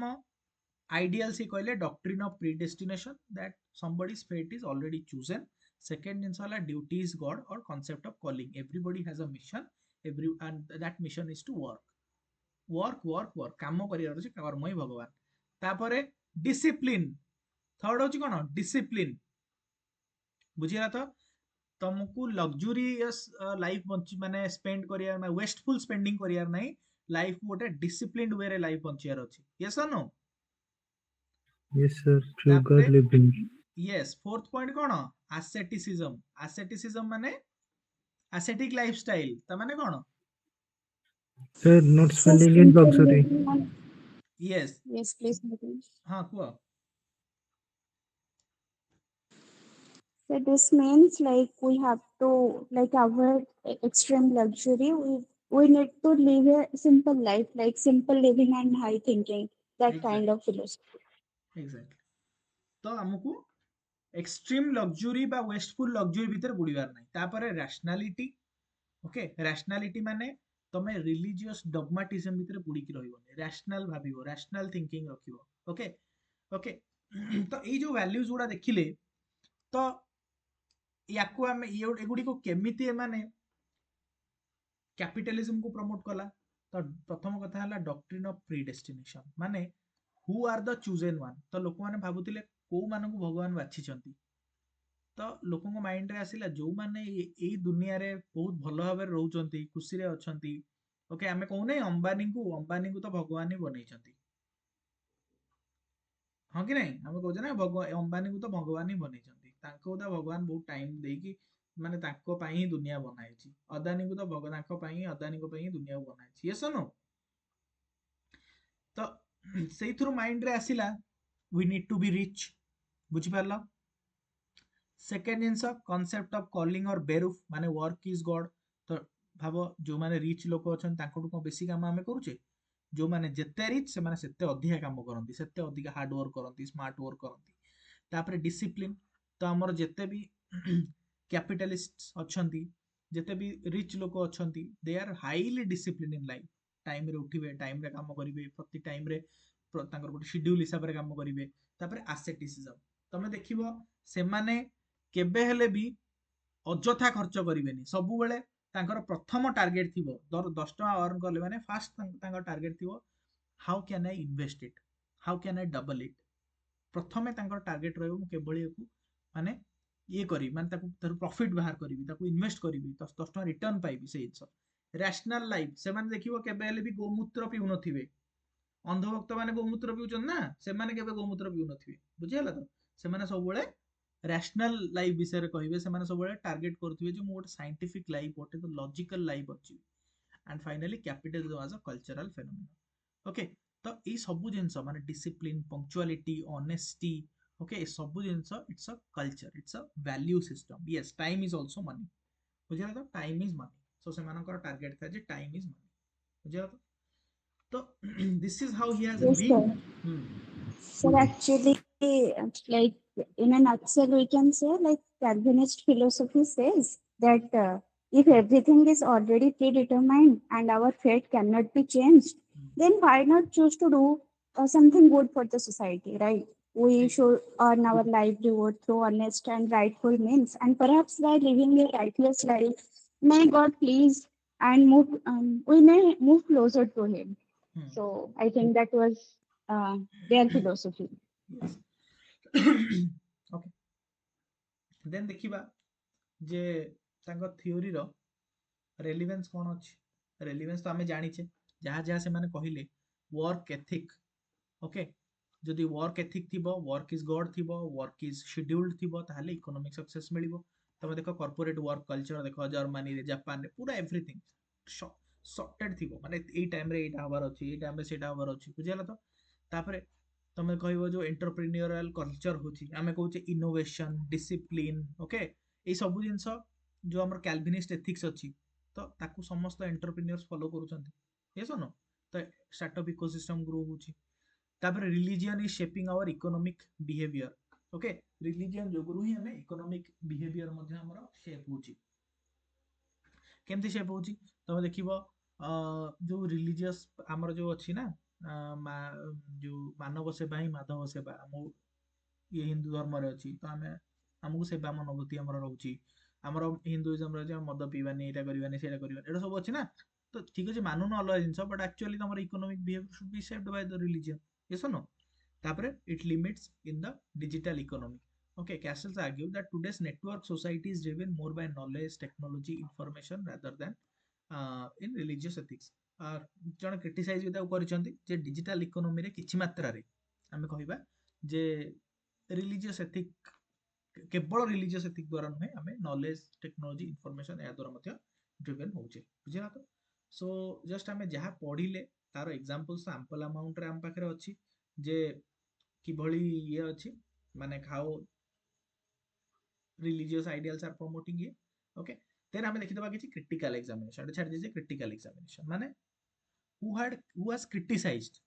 ଆଇଡିଆଲ ସେ କହିଲେ doctrine of predestination, that somebody's fate is already chosen। Second ଜିନିଷ ହେଲା duty is God or concept of calling, everybody has a mission, and that mission is to work, କାମ କରିବାର ଅଛି, କର୍ମ ହିଁ ଭଗବାନ। ତାପରେ ଡିସିପ୍ଲିନ, ଥର୍ଡ ହଉଛି କ'ଣ, ଡିସିପ୍ଲିନ, ବୁଝିଲା ତ। ତମକୁ ଲକ୍ଜୁରିୟସ୍ ଲାଇଫ ମାନେ ସ୍ପେଣ୍ଡ କରିବାର, ମାନେ ୱେଷ୍ଟଫୁଲ ସ୍ପେଣ୍ଡିଂ କରିବାର ନାହିଁ, ଲାଇଫ ଗୋଟେ ଡିସିପ୍ଲିନ୍ଡ ୱେରେ ଲାଇଫ ବଞ୍ଚିବାର ଅଛି, yes or no? Yes, sir. Sugar living. Yes. Fourth point କ'ଣ, ଆସେଟିସିଜମ। ଆସେଟିସିଜମ ମାନେ ascetic lifestyle, ତା ମାନେ କ'ଣ? Sir, not spending in luxury. Yes, Yes, please. ହଁ କୁହ। So this means like we have to like avoid extreme luxury. We need to live a simple life, like simple living and high thinking. That kind of philosophy. Exactly. ତ ଆମକୁ extreme luxury ବା ୱେଷ୍ଟଫୁଲ luxury ଭିତରେ ବୁଡ଼ିବାର ନାହିଁ। ତାପରେ ରାସନାଲିଟି, okay. ରାସନାଲିଟି ମାନେ ତମେ religious ଡଗମାଟିଜମ ଭିତରେ ବୁଡ଼ିକି ରହିବନି, ରାସନାଲ ଭାବିବ, ରାସନାଲ ଥିଙ୍କିଂ ରଖିବ, ଓକେ ଓକେ। ତ ଏଇ ଯୋଉ ଭ୍ୟାଲ୍ୟୁଜ ଗୁଡ଼ା ଦେଖିଲେ, ତ ୟାକୁ ଆମେ ଏଗୁଡ଼ିକୁ କେମିତି ଏମାନେ କ୍ୟାପିଟାଲିଜମକୁ ପ୍ରମୋଟ କଲା। ତ ପ୍ରଥମ କଥା ହେଲା ଡକ୍ଟ୍ରିନ୍ ଅଫ ପ୍ରିଡେଷ୍ଟିନେସନ, ମାନେ ହୁ ଆର୍ ଦ ଚୁଜେନ୍ ୱାନ୍। ତ ଲୋକମାନେ ଭାବୁଥିଲେ କୋଉମାନଙ୍କୁ ଭଗବାନ ବାଛିଛନ୍ତି। ତ ଲୋକଙ୍କ ମାଇଣ୍ଡରେ ଆସିଲା ଯୋଉମାନେ ଏଇ ଦୁନିଆରେ ବହୁତ ଭଲ ଭାବରେ ରହୁଛନ୍ତି, ଖୁସିରେ ଅଛନ୍ତି, ଓକେ। ଆମେ କହୁନେ ଅମ୍ବାନୀଙ୍କୁ ତ ଭଗବାନ ହିଁ ବନେଇଛନ୍ତି, ହଁ କି ନାଇଁ? ଆମେ କହୁଛେ ନା ଅମ୍ବାନୀଙ୍କୁ ତ ଭଗବାନ ହିଁ ବନେଇଛନ୍ତି, ତାଙ୍କୁ ତ ଭଗବାନ ବହୁତ ଟାଇମ ଦେଇକି, ମାନେ ତାଙ୍କ ପାଇଁ ହିଁ ଦୁନିଆ ବନାହେଇଛି। ଅଦାନୀଙ୍କୁ ତ ତାଙ୍କ ପାଇଁ ଅଦାନୀଙ୍କ ପାଇଁ ହିଁ ଦୁନିଆକୁ ବନାହେଇଛି, ୟେସ୍ ଅର୍ नो? ତ ସେଇଥିରୁ ମାଇଣ୍ଡରେ ଆସିଲା we need to be rich, ବୁଝିପାରିଲ। ସେକେଣ୍ଡ ଜିନିଷ କନସେପ୍ଟ ଅଫ କଲିଂ ଅର ବେରୁଫ, ମାନେ ୱାର୍କ ଇଜ ଗଡ। ତ ଭାବ ଯୋଉମାନେ ରିଚ୍ ଲୋକ ଅଛନ୍ତି ତାଙ୍କଠୁ କ'ଣ ବେଶୀ କାମ ଆମେ କରୁଛେ? ଯୋଉମାନେ ଯେତେ ରିଚ୍ ସେମାନେ ସେତେ ଅଧିକା କାମ କରନ୍ତି, ସେତେ ଅଧିକା ହାର୍ଡ ୱାର୍କ କରନ୍ତି, ସ୍ମାର୍ଟ ୱାର୍କ କରନ୍ତି। ତାପରେ ଡିସିପ୍ଲିନ, ତ ଆମର ଯେତେ ବି କ୍ୟାପିଟାଲିଷ୍ଟ ଅଛନ୍ତି, ଯେତେ ବି ରିଚ୍ ଲୋକ ଅଛନ୍ତି, ଦେ ଆର୍ ହାଇଲି ଡିସିପ୍ଲିନ ଇନ୍ ଲାଇଫ। ଟାଇମରେ ଉଠିବେ, ଟାଇମରେ କାମ କରିବେ, ପ୍ରତି ଟାଇମରେ ତାଙ୍କର ଗୋଟେ ସିଡ୍ୟୁଲ ହିସାବରେ କାମ କରିବେ। ତାପରେ ଆସେଟିସିଜମ, ତମେ ଦେଖିବ ସେମାନେ କେବେ ହେଲେ ବି ଅଯଥା ଖର୍ଚ୍ଚ କରିବେନି, ସବୁବେଳେ ତାଙ୍କର ପ୍ରଥମ ଟାର୍ଗେଟ ଥିବ 10 ଟଙ୍କା ଅର୍ନ କଲେ ମାନେ ଫାଷ୍ଟ ତାଙ୍କ ଟାର୍ଗେଟ ଥିବ how can I invest it, how can I double it. ପ୍ରଥମେ ତାଙ୍କର ଟାର୍ଗେଟ ରହିବ ମୁଁ କିଭଳି ମାନେ ଇଏ କରିବି, ମାନେ ତାକୁ ପ୍ରଫିଟ ବାହାର କରିବି, ତାକୁ ଇନଭେଷ୍ଟ କରିବି, 10 ଟଙ୍କା ରିଟର୍ନ ପାଇବି, ସେଇ ଜିନିଷ। ରାସନାଲ ଲାଇଫ, ସେମାନେ ଦେଖିବ କେବେ ହେଲେ ବି ଗୋମୂତ୍ର ପିଉନଥିବେ, अंधभक्त माने गोमूत्र पिउछन ना सेमाने केबे गोमूत्र पिउ नथिबे बुझियला तो सेमाने सब बेले रैशनल लाइफ विषय कहबे सेमाने सब बेले टार्गेट करथिबे जे मु गोटे साइंटिफिक लाइफ गोटे तो लॉजिकल लाइफ अछि and finally capitalism as a cultural phenomenon okay तो ई सब जिंस माने डिसिप्लिन पंक्चुअलिटी ऑनेस्टी ओके ए सब जिंस it's a culture it's a value system yes time is also money बुझियला तो टाइम इज मनी सो सेमानकर टार्गेट था जे टाइम इज मनी बुझियला तो this is how he has Yes, sir. linked So actually, like in a nutshell, we can say like Calvinist philosophy says that if everything is already predetermined and our fate cannot be changed, then why not choose to do something good for the society, right? We should earn our livelihood through honest and rightful means, and perhaps by living a righteous life, may God please and we may move closer to Him. So I think that was their philosophy. yes okay then देखिबा जे तांको theory रो relevance कोन अछि relevance तो हमें जानिछे जहाँ जहाँ से माने कहिले वर्क एथिक ओके जदि वर्क एथिक थिबो वर्क इज गॉड थिबो वर्क इज शेड्यूल्ड थिबो ताहले इकोनॉमिक सक्सेस मिलिबो तमे देखो कॉर्पोरेट वर्क कल्चर देखो जर्मनी रे जापान रे पूरा एवरीथिंग सॉर्टेड थिबो माने एई टाइम रे एटा हबार अछि एई टाइम रे सेटा हबार अछि बुझियला तो तापरे तमे कहबो जो एंटरप्रेन्योरियल कल्चर होछि आमे कहूचे इनोवेशन डिसिप्लिन ओके ए सब जिंस जो हमर कैल्विनिस्ट एथिक्स अछि तो ताकू समस्त एंटरप्रेन्योर्स फॉलो करूछंती यस नो तो स्टार्टअप इकोसिस्टम ग्रो होछि तापर religion is shaping our economic behaviour okay religion जोगुरु ही हमें इकोनॉमिक बिहेवियर मध्ये हमर शेप होछि केमती शेप होछि तमे देखिबो जो रिलीजियस हमर जो अछि ना जो मानव सेवा ही माधव सेवा हम ये हिंदू धर्म रे अछि तो हमें हमको सेवा मनोभूति हमर रहउछि हमर हिंदुइज्म रे मद पीबानी एटा करबानी सेटा करबानी एटा सब अछि ना तो ठीक अछि मानु न अलग जिंस बट एक्चुअली हमर economic behaviour should be shaped by the religion yes no तापरे it limits in the digital economy okay castles argue that today's network society is driven more by knowledge technology information rather than in religious ethics जन criticise भी करछंती जे digital economy रे किछि मात्रा रे हमें कहिबा जे religious ethic केवल religious ethic द्वारा नुहे हमें नॉलेज टेक्नोलॉजी इंफॉर्मेशन या द्वारा मध्य ड्रिवन होचे बुझिला तो सो जस्ट हमें जहा पढिले तार एग्जांपल्स एम्पल अमाउंट रे हम पाखरे अछि जे कि भली ये अछि माने खाओ religious ideals are promoting ये okay then हमें देखि दबा किछि critical examination छाड़ दीजिए critical examination माने who has criticized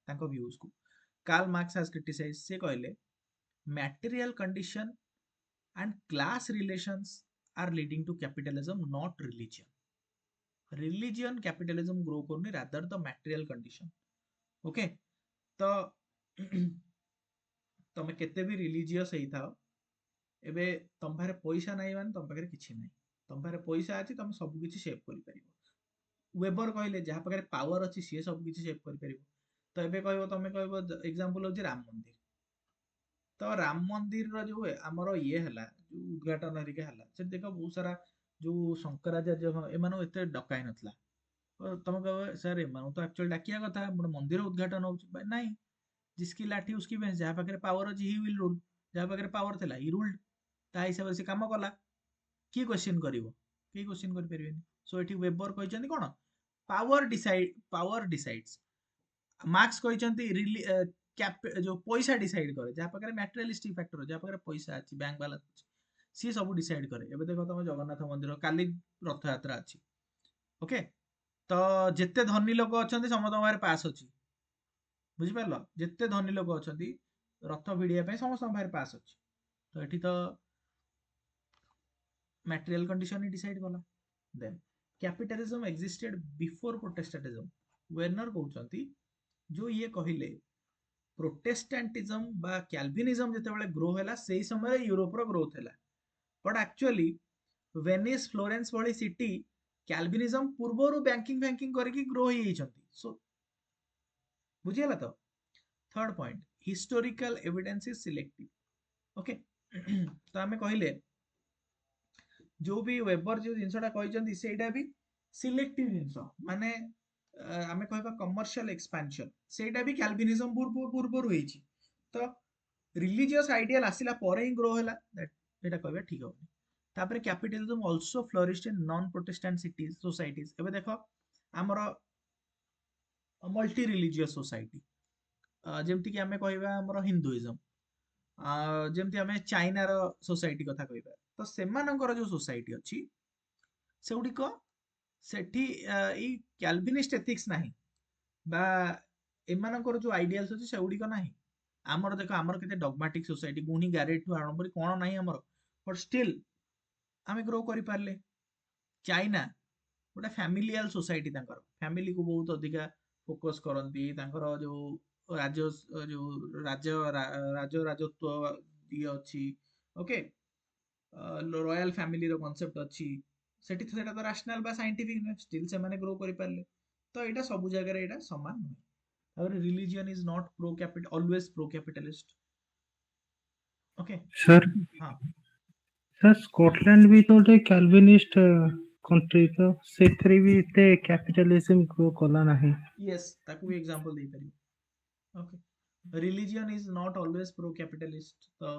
तांको views को कार्ल मार्क्स has criticized से कहले material condition and class relations are leading to capitalism not religion capitalism grow करनी rather the material condition okay तो तमे केते भी रिलीजियस हेई थाओ एबे तम पारे पैसा नाही माने तम पाखरे किछि नाही तम पारे पैसा अछि तम सब किछि सेव करि परिबो वेबर कहले जहा पाखरे पावर अछि से सब किछि सेव करि परिबो तो एबे कहबो तमे कहबो एग्जांपल होछि राम मंदिर तो राम मंदिर रो जो हमर ये हला जो उद्घाटन हरिका हला से देखो बहुत सारा जो शंकराचार्य एमानो एते डकाई नथला तम कहबो सर एमानो तो एक्चुअली डाकिया कथा मंदिर उद्घाटन होछि नाही जिसकी लाठी उसकी भैंस जहाँ पाखे पावर अच्छी ही विल रूल जहाँ पाखे पावर थिला ही रूल्ड ता हिसाब से काम कला की क्वेश्चन करिवो की क्वेश्चन करि परिबेनी सो एठी वेबर कहचंती कोन पावर डिसाइड्स मार्क्स कहचंती जो पैसा डिसाइड करे जहाँ पाखे मैटेरियलिस्टिक फैक्टर जहाँ पाखे पैसा अछि बैंक बैलेंस सी सब डिसाइड करे एबे देखो तुम जगन्नाथ मंदिर काली रथ यात्रा अछि ओके तो जेते धनी लोक अछंती समस्त बारे पास अछि बुझिपारल जेते धनी लोक अछंती रथ भिड़िया पे समस्त बाहर पास अछि तो एठी तो मटेरियल कंडीशन ही डिसाइड कला then capitalism existed before Protestantism Werner कहउचंती जो ये कहिले प्रोटेस्टेंटिज्म बा कैल्विनिज्म जते बेले ग्रो होला सेही समय यूरोप रो ग्रोथ होला बट एक्चुअली वेनिस फ्लोरेंस वाली सिटी कैल्विनिज्म पूर्वरु बैंकिंग करके ग्रो ही छंती सो बुझियला तो third point historical evidence is selective okay तो हमें कहले जो भी वेबर जो जिनसटा कहचंती सेटा भी सिलेक्टिव जिनस माने आमे कहबा कमर्शियल एक्सपेंशन सेटा भी कैल्विनिज्म पूर्व होईची तो रिलीजियस आइडियल आसिला पर ही ग्रो होला दैट एटा कहबा ठीक होनी तापर capitalism also flourished in non Protestant cities societies एबे देखो हमर मल्टी रिलीजियस सोसाइटी जेमति कि आमे कहबा हमर हिंदुइज्म जेमति आमे चाइना रो सोसाइटी कथा कहबा तो सेमानकर जो सोसाइटी अछि सेउडिको सेठी ई कैल्विनिस्ट एथिक्स नाही बा एमानकर जो आइडियाल्स अछि सेउडिको नाही आमर देखो आमर केते डॉगमेटिक सोसाइटी गुणी गारेट टू आरंभ करी कोन नाही आमर बट स्टिल आमे ग्रो करि पारले चाइना गोटे फैमिलियल सोसाइटी तांकर फैमिली को बहुत अधिका फोकस करती तांकर जो राज जो राजत्व ये अच्छी ओके रॉयल फैमिली रो कांसेप्ट अच्छी सेठी सेटा तो रैशनल बा साइंटिफिक नुहे स्टिल से माने ग्रो करि पारले तो एटा सब जगह रे एटा समान नुहे और religion is not pro capital always pro capitalist okay sir हां सर स्कॉटलैंड भी तो ଗୋଟେ କ୍ୟାଲଭିନିଷ୍ଟ कंट्री तो ସେଥିରେ ବି ଏତେ କ୍ୟାପିଟାଲିዝମ ଗ୍ରୋ କଲା ନାହିଁ यस ताकू भी एग्जांपल दे परियो okay religion is not always pro capitalist तो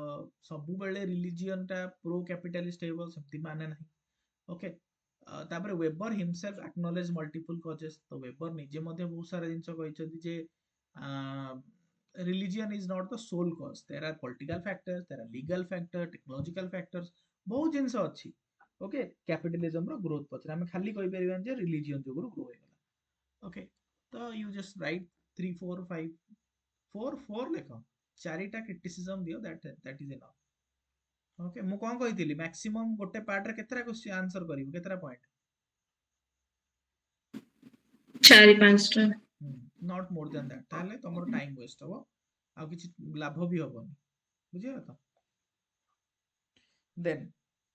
सब बेले रिलीजन टा प्रो कैपिटलिस्ट हेबो सेमति माने नाही ओके तापर weber himself acknowledge multiple causes तो वेबर निजे मध्ये बहुत सारा जिंस कहिसथि जे religion is not the sole cause there are political factors there are legal factors technological factors बहुत जिंस अछि ओके कैपिटलिज्म रो ग्रोथ पछरे हम खाली कहि परिबान जे रिलीजन जो ग्रो होइगला ओके तो यू जस्ट राइट 3 4 5 4 लेखो चारिटा क्रिटिसिज्म दियो दैट इज एनफ ओके मु कोन कहितली मैक्सिमम गोटे पार्ट रे केतरा क्वेश्चन आंसर करिवो केतरा पॉइंट 4-5टा नॉट मोर देन दैट ताले तमरो टाइम वेस्ट हो आ किछि लाभ भी होबनी बुझिया तो then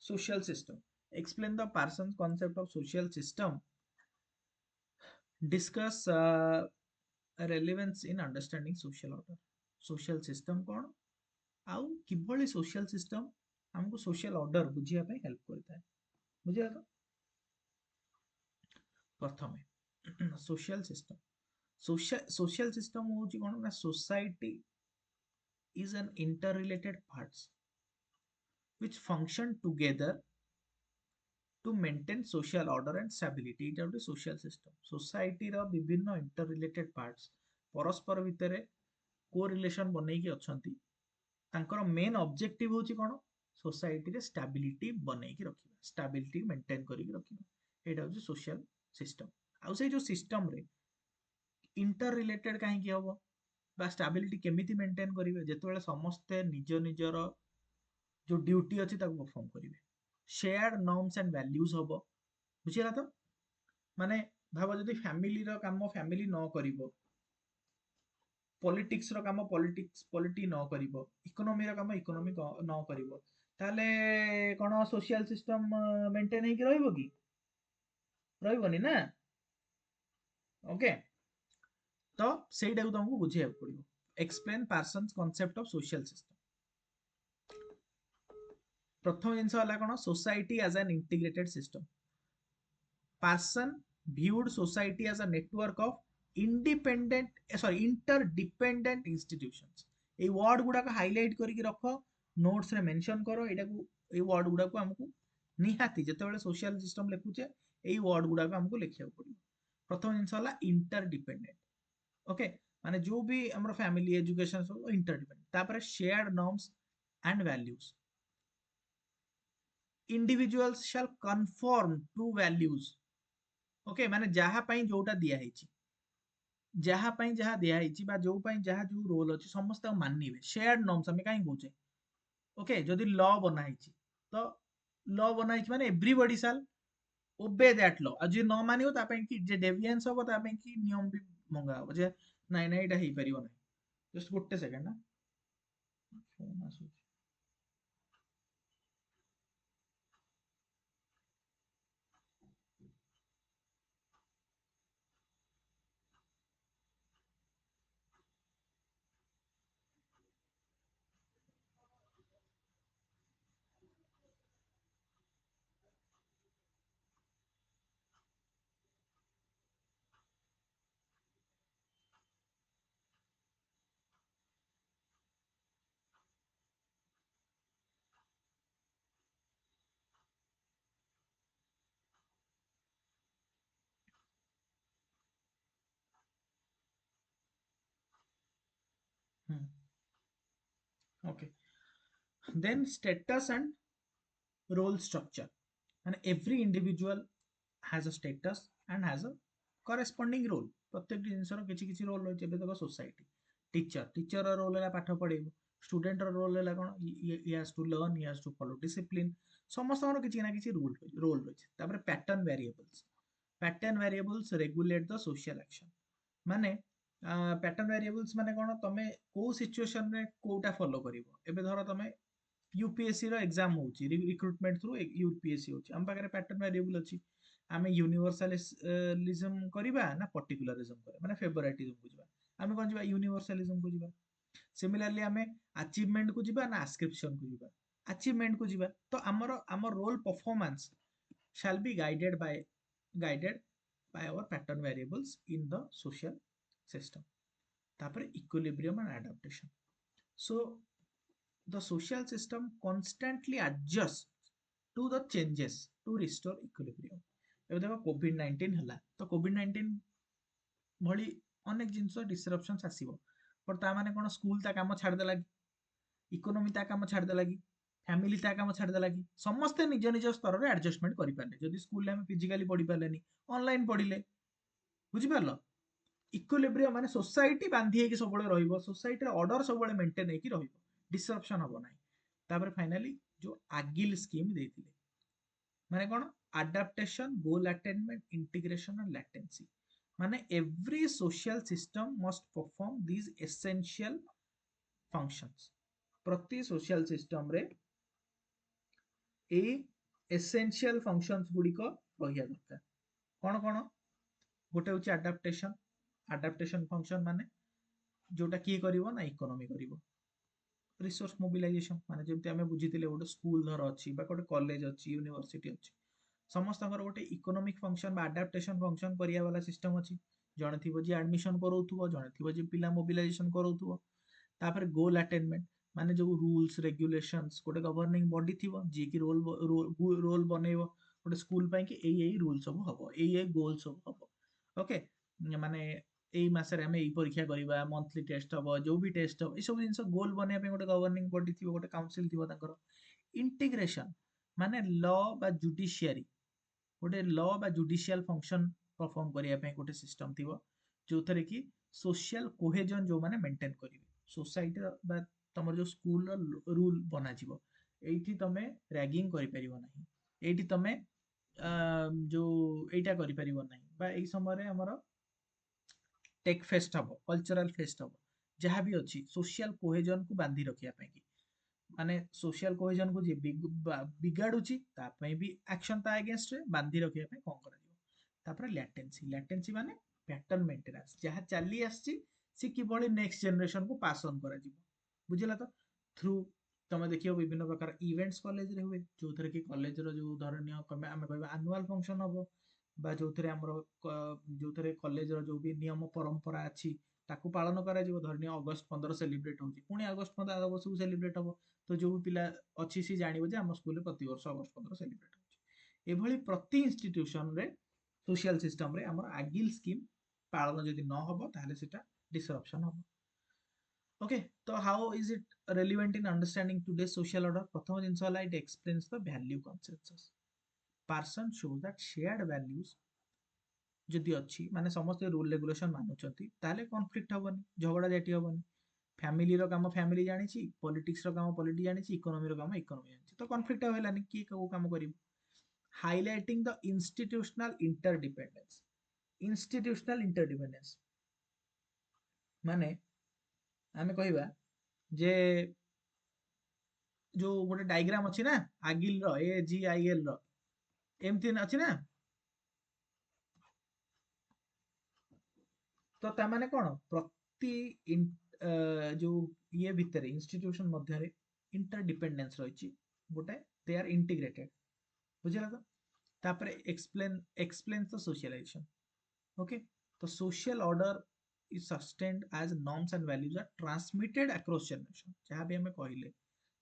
social system explain the Parsons concept of social system discuss relevance in understanding social order social system कोन आउ किभली social system हमको social order बुझिया पे हेल्प करता है बुझिया तो प्रथमे social system social system होची कोन ना society is an interrelated parts which function together to maintain social order and stability it is social system society रो विभिन्न interrelated parts परस्पर भितरे कोरिलेशन बनै कि अछंती तांकर मेन ऑब्जेक्टिव होची कोन सोसाइटी रे स्टेबिलिटी बनै कि रखिबा स्टेबिलिटी मेंटेन करि रखिबा एटा होची सोशल सिस्टम आ से जो सिस्टम रे इंटर रिलेटेड काहे कि हबो बा स्टेबिलिटी केमिति मेंटेन करिवे जेतबेले समस्त निज निजर जो ड्यूटी अछि ताको परफॉर्म करिवे शेयर्ड नॉर्म्स एंड वैल्यूज हबो बुझिला तो माने भाबो जदि फैमिली रो काम फैमिली न करिवो पॉलिटिक्स रो काम पॉलिटी न करिवो इकोनॉमी रो काम इकोनॉमी न करिवो ताले कोन सोशल सिस्टम मेंटेन हे कि रहइबो कि रहइबोनी ना ओके तो सेटा को तुमको बुझिया पड़िबो explain Parsons' concept of social system प्रथम जिनस हला कोन society as an integrated system Parson viewed society as a network of interdependent institutions ए वर्ड गुडा को हाइलाइट करके रखो नोट्स रे मेंशन करो एटा को ए वर्ड गुडा को हमकु निहाती जेतेबेले सोशल सिस्टम लिखुचे ए वर्ड गुडा को हमकु लिखिया पड़िबो प्रथम जिनस हला इंटरडिपेंडेंट ओके माने जो भी हमर फैमिली एजुकेशन सब इंटरडिपेंडेंट तापर shared norms and values individuals shall conform to values okay माने जहा पई जोटा दिया हेची जहा पई जहा दिया हेची बा जो पई जहा जो रोल अछि समस्त मानिबे शेयर्ड नॉर्म्स हमें काई कहूचे ओके जदी लॉ बना हेची तो लॉ बना हेची माने एवरीबॉडी शैल ओबे दैट लॉ आज न मानियो ता पई कि जे डेविएंस होबो ता पई कि नियम भी मंगा हो जे नाइ नाइ एटा हेई परियो नै जस्ट गोटे सेकंड ना फोन आसु Okay. Then status and role structure. And every individual has a status and has a corresponding role. प्रत्येक जिनसर किछि किछि रोल रही है देखो सोसाइटी टीचर रोल है पाठ पढ़ेबो स्टूडेंट रोल है कोन he has to learn he has to follow discipline समस्त किछि ना किछि रोल रही है तापर pattern variables regulate the social action माने पैटर्न वेरिएबल्स माने कोन तमे को सिचुएशन रे कोटा फॉलो करिवो एबे धर तमे यूपीएससी रो एग्जाम होची रिक्रूटमेंट थ्रू यूपीएससी होची हम पाखरे पैटर्न वेरिएबल अछि आमे यूनिवर्सलिज्म करिबा ना पर्टिकुलरिज्म करिबा माने फेवरेटिज्म को जिबा आमे कोन जिबा यूनिवर्सलिज्म को जिबा सिमिलरली आमे अचीवमेंट को जिबा ना आस्क्रिप्शन को जिबा अचीवमेंट को जिबा तो हमर role performance shall be guided by our pattern variables in the social system तापर equilibrium and adaptation so the social system constantly adjusts to the changes to restore equilibrium ଏବେ ଦେଖ କୋଭିड-19 ହେଲା ତ କୋଭିड-19 ଭଳି ଅନେକ ଜିନିଷ ଡିସରପ୍ସନ୍ସ ଆସିବ ବଟ୍ ତା ମାନେ କ'ଣ ସ୍କୁଲ ତା କାମ ଛାଡ଼ିଦେଲା କି ଇକୋନୋମି ତା କାମ ଛାଡ଼ିଦେଲା କି ଫ୍ୟାମିଲି ତା କାମ ଛାଡ଼ିଦେଲା କି ସମସ୍ତେ ନିଜ ନିଜ ସ୍ତରରେ ଆଡଜଷ୍ଟମେଣ୍ଟ କରିପାରିଲେ ଯଦି ସ୍କୁଲରେ ଆମେ ଫିଜିକାଲି ପଢିପାରିଲେନି ଅନଲାଇନ ପଢିଲେ ବୁଝିପାରିଲ ଇକ୍ୱିଲିବ୍ରିୟମ ମାନେ सोसाइटी बांधी ହେଇକି ସବୁବେଳେ ରହିବ सोसाइटीର ଅର୍ଡର ସବୁବେଳେ ମେଣ୍ଟେନ ହେଇକି ରହିବ डिसरप्शन हबो नाही तापर फाइनली जो आगिल स्कीम ଦେଇଥିଲେ माने कोन adaptation goal attainment integration and latency माने every social system must perform these essential functions प्रति social system रे ए essential functions गुडी को रहिया दरकार कोन कोन गोटे होची adaptation function माने जोटा किए करिवो ना इकोनॉमी करिवो रिसोर्स मोबिलाइजेशन माने जेमति हमें बुझितिले गोटे स्कूल धर अछि बा गोटे कॉलेज अछि यूनिवर्सिटी अछि समस्तकर गोटे इकोनॉमिक फंक्शन बा अडैप्टेशन फंक्शन करिया वाला सिस्टम अछि जणे थिबो जे एडमिशन करौथुबो जणे थिबो जे पिला मोबिलाइजेशन करौथुबो तापर गोल अटेनमेंट माने जो रूल्स रेगुलेशंस गोटे गवर्निंग बॉडी थिबो जे कि रोल बनेइबो गोटे स्कूल पई कि एई रूल सब हबो एई गोल सब हबो ओके माने एई मासरे हमें एई परीक्षा करिबा मंथली टेस्ट हबो जो भी टेस्ट हबो ए सब जिंस गोल बने पे गोटे गवर्निंग बॉडी थिबो गोटे काउंसिल थिबो ताकर इंटीग्रेशन माने लॉ बा जुडिशियरी गोटे लॉ बा जुडिशियल फंक्शन परफॉर्म करिया पे गोटे सिस्टम थिबो जो थरे कि सोशल कोहेजन जो माने मेंटेन करिवे सोसाइटी बा तमर जो स्कूल रूल बना जिवो एठी तमे रैगिंग करि परिबो नाही एठी तमे जो एटा करि परिबो नाही बा एई समय रे हमर टेक फेस्ट हबो कल्चरल फेस्ट हबो जहाँ भी अच्छी सोशल कोहेजन को बांधी रखिया पे कि माने सोशल कोहेजन को जे बिगाडुची ता पे भी एक्शन ता अगेंस्ट रे बांधी रखिया पे कोन करा जिवो तापर लैटेंसी माने पैटर्न मेंटेनेंस जहाँ चली आसी सी किभଳି नेक्स्ट जनरेशन को पास ऑन करा जिवो बुझिला तो थ्रू तमे देखियो विभिन्न प्रकार इवेंट्स कॉलेज रे हुए जो थरे कि कॉलेज रो जो धरनिया कमे आमे कहबा एनुअल फंक्शन हबो बा जो थरे हमर जो थरे कॉलेज रो जो भी नियम परंपरा अछि ताकू पालन करा जिवो धरनिया अगस्त 15 सेलिब्रेट होची पुनी अगस्त 15 आगो सब सेलिब्रेट हबो तो जो पिला अछि सी जानिबो जे हम स्कूल रे प्रति वर्ष अगस्त 15 सेलिब्रेट होची एभଳି प्रति इंस्टीट्यूशन रे सोशल सिस्टम रे हमर आगिल स्कीम पालन जदि न हबो ताले सेटा डिसरप्शन हबो ओके तो how is it relevant in understanding today social order प्रथम जिंस हला it explains the value consensus person shows that shared values जदि अच्छी माने समस्त रूल रेगुलेशन मानुचंती ताले कॉन्फ्लिक्ट हबनी झगड़ा जाटी हबनी फैमिली रो काम फैमिली जानी छी पॉलिटिक्स रो काम पॉलिटिक्स जानी छी इकोनॉमी रो काम इकोनॉमी जानी छी तो कॉन्फ्लिक्ट हेलानी की को काम करिवो हाइलाइटिंग द इंस्टीट्यूशनल इंटरडिपेंडेंस माने आमे कहबा जे जो गोटे डायग्राम अछि ना आगिल रो ए जी आई एल रो एमती अछि ना तो ता माने कोन प्रति जो ये भितरे इंस्टीट्यूशन मध्य रे इंटरडिपेंडेंस रहिछि गोटे दे आर इंटीग्रेटेड बुझला तो तापर एक्सप्लेन्स द सोशलाइजेशन ओके तो social order is sustained as norms and values are transmitted across generation जहाँ भी हमें कहले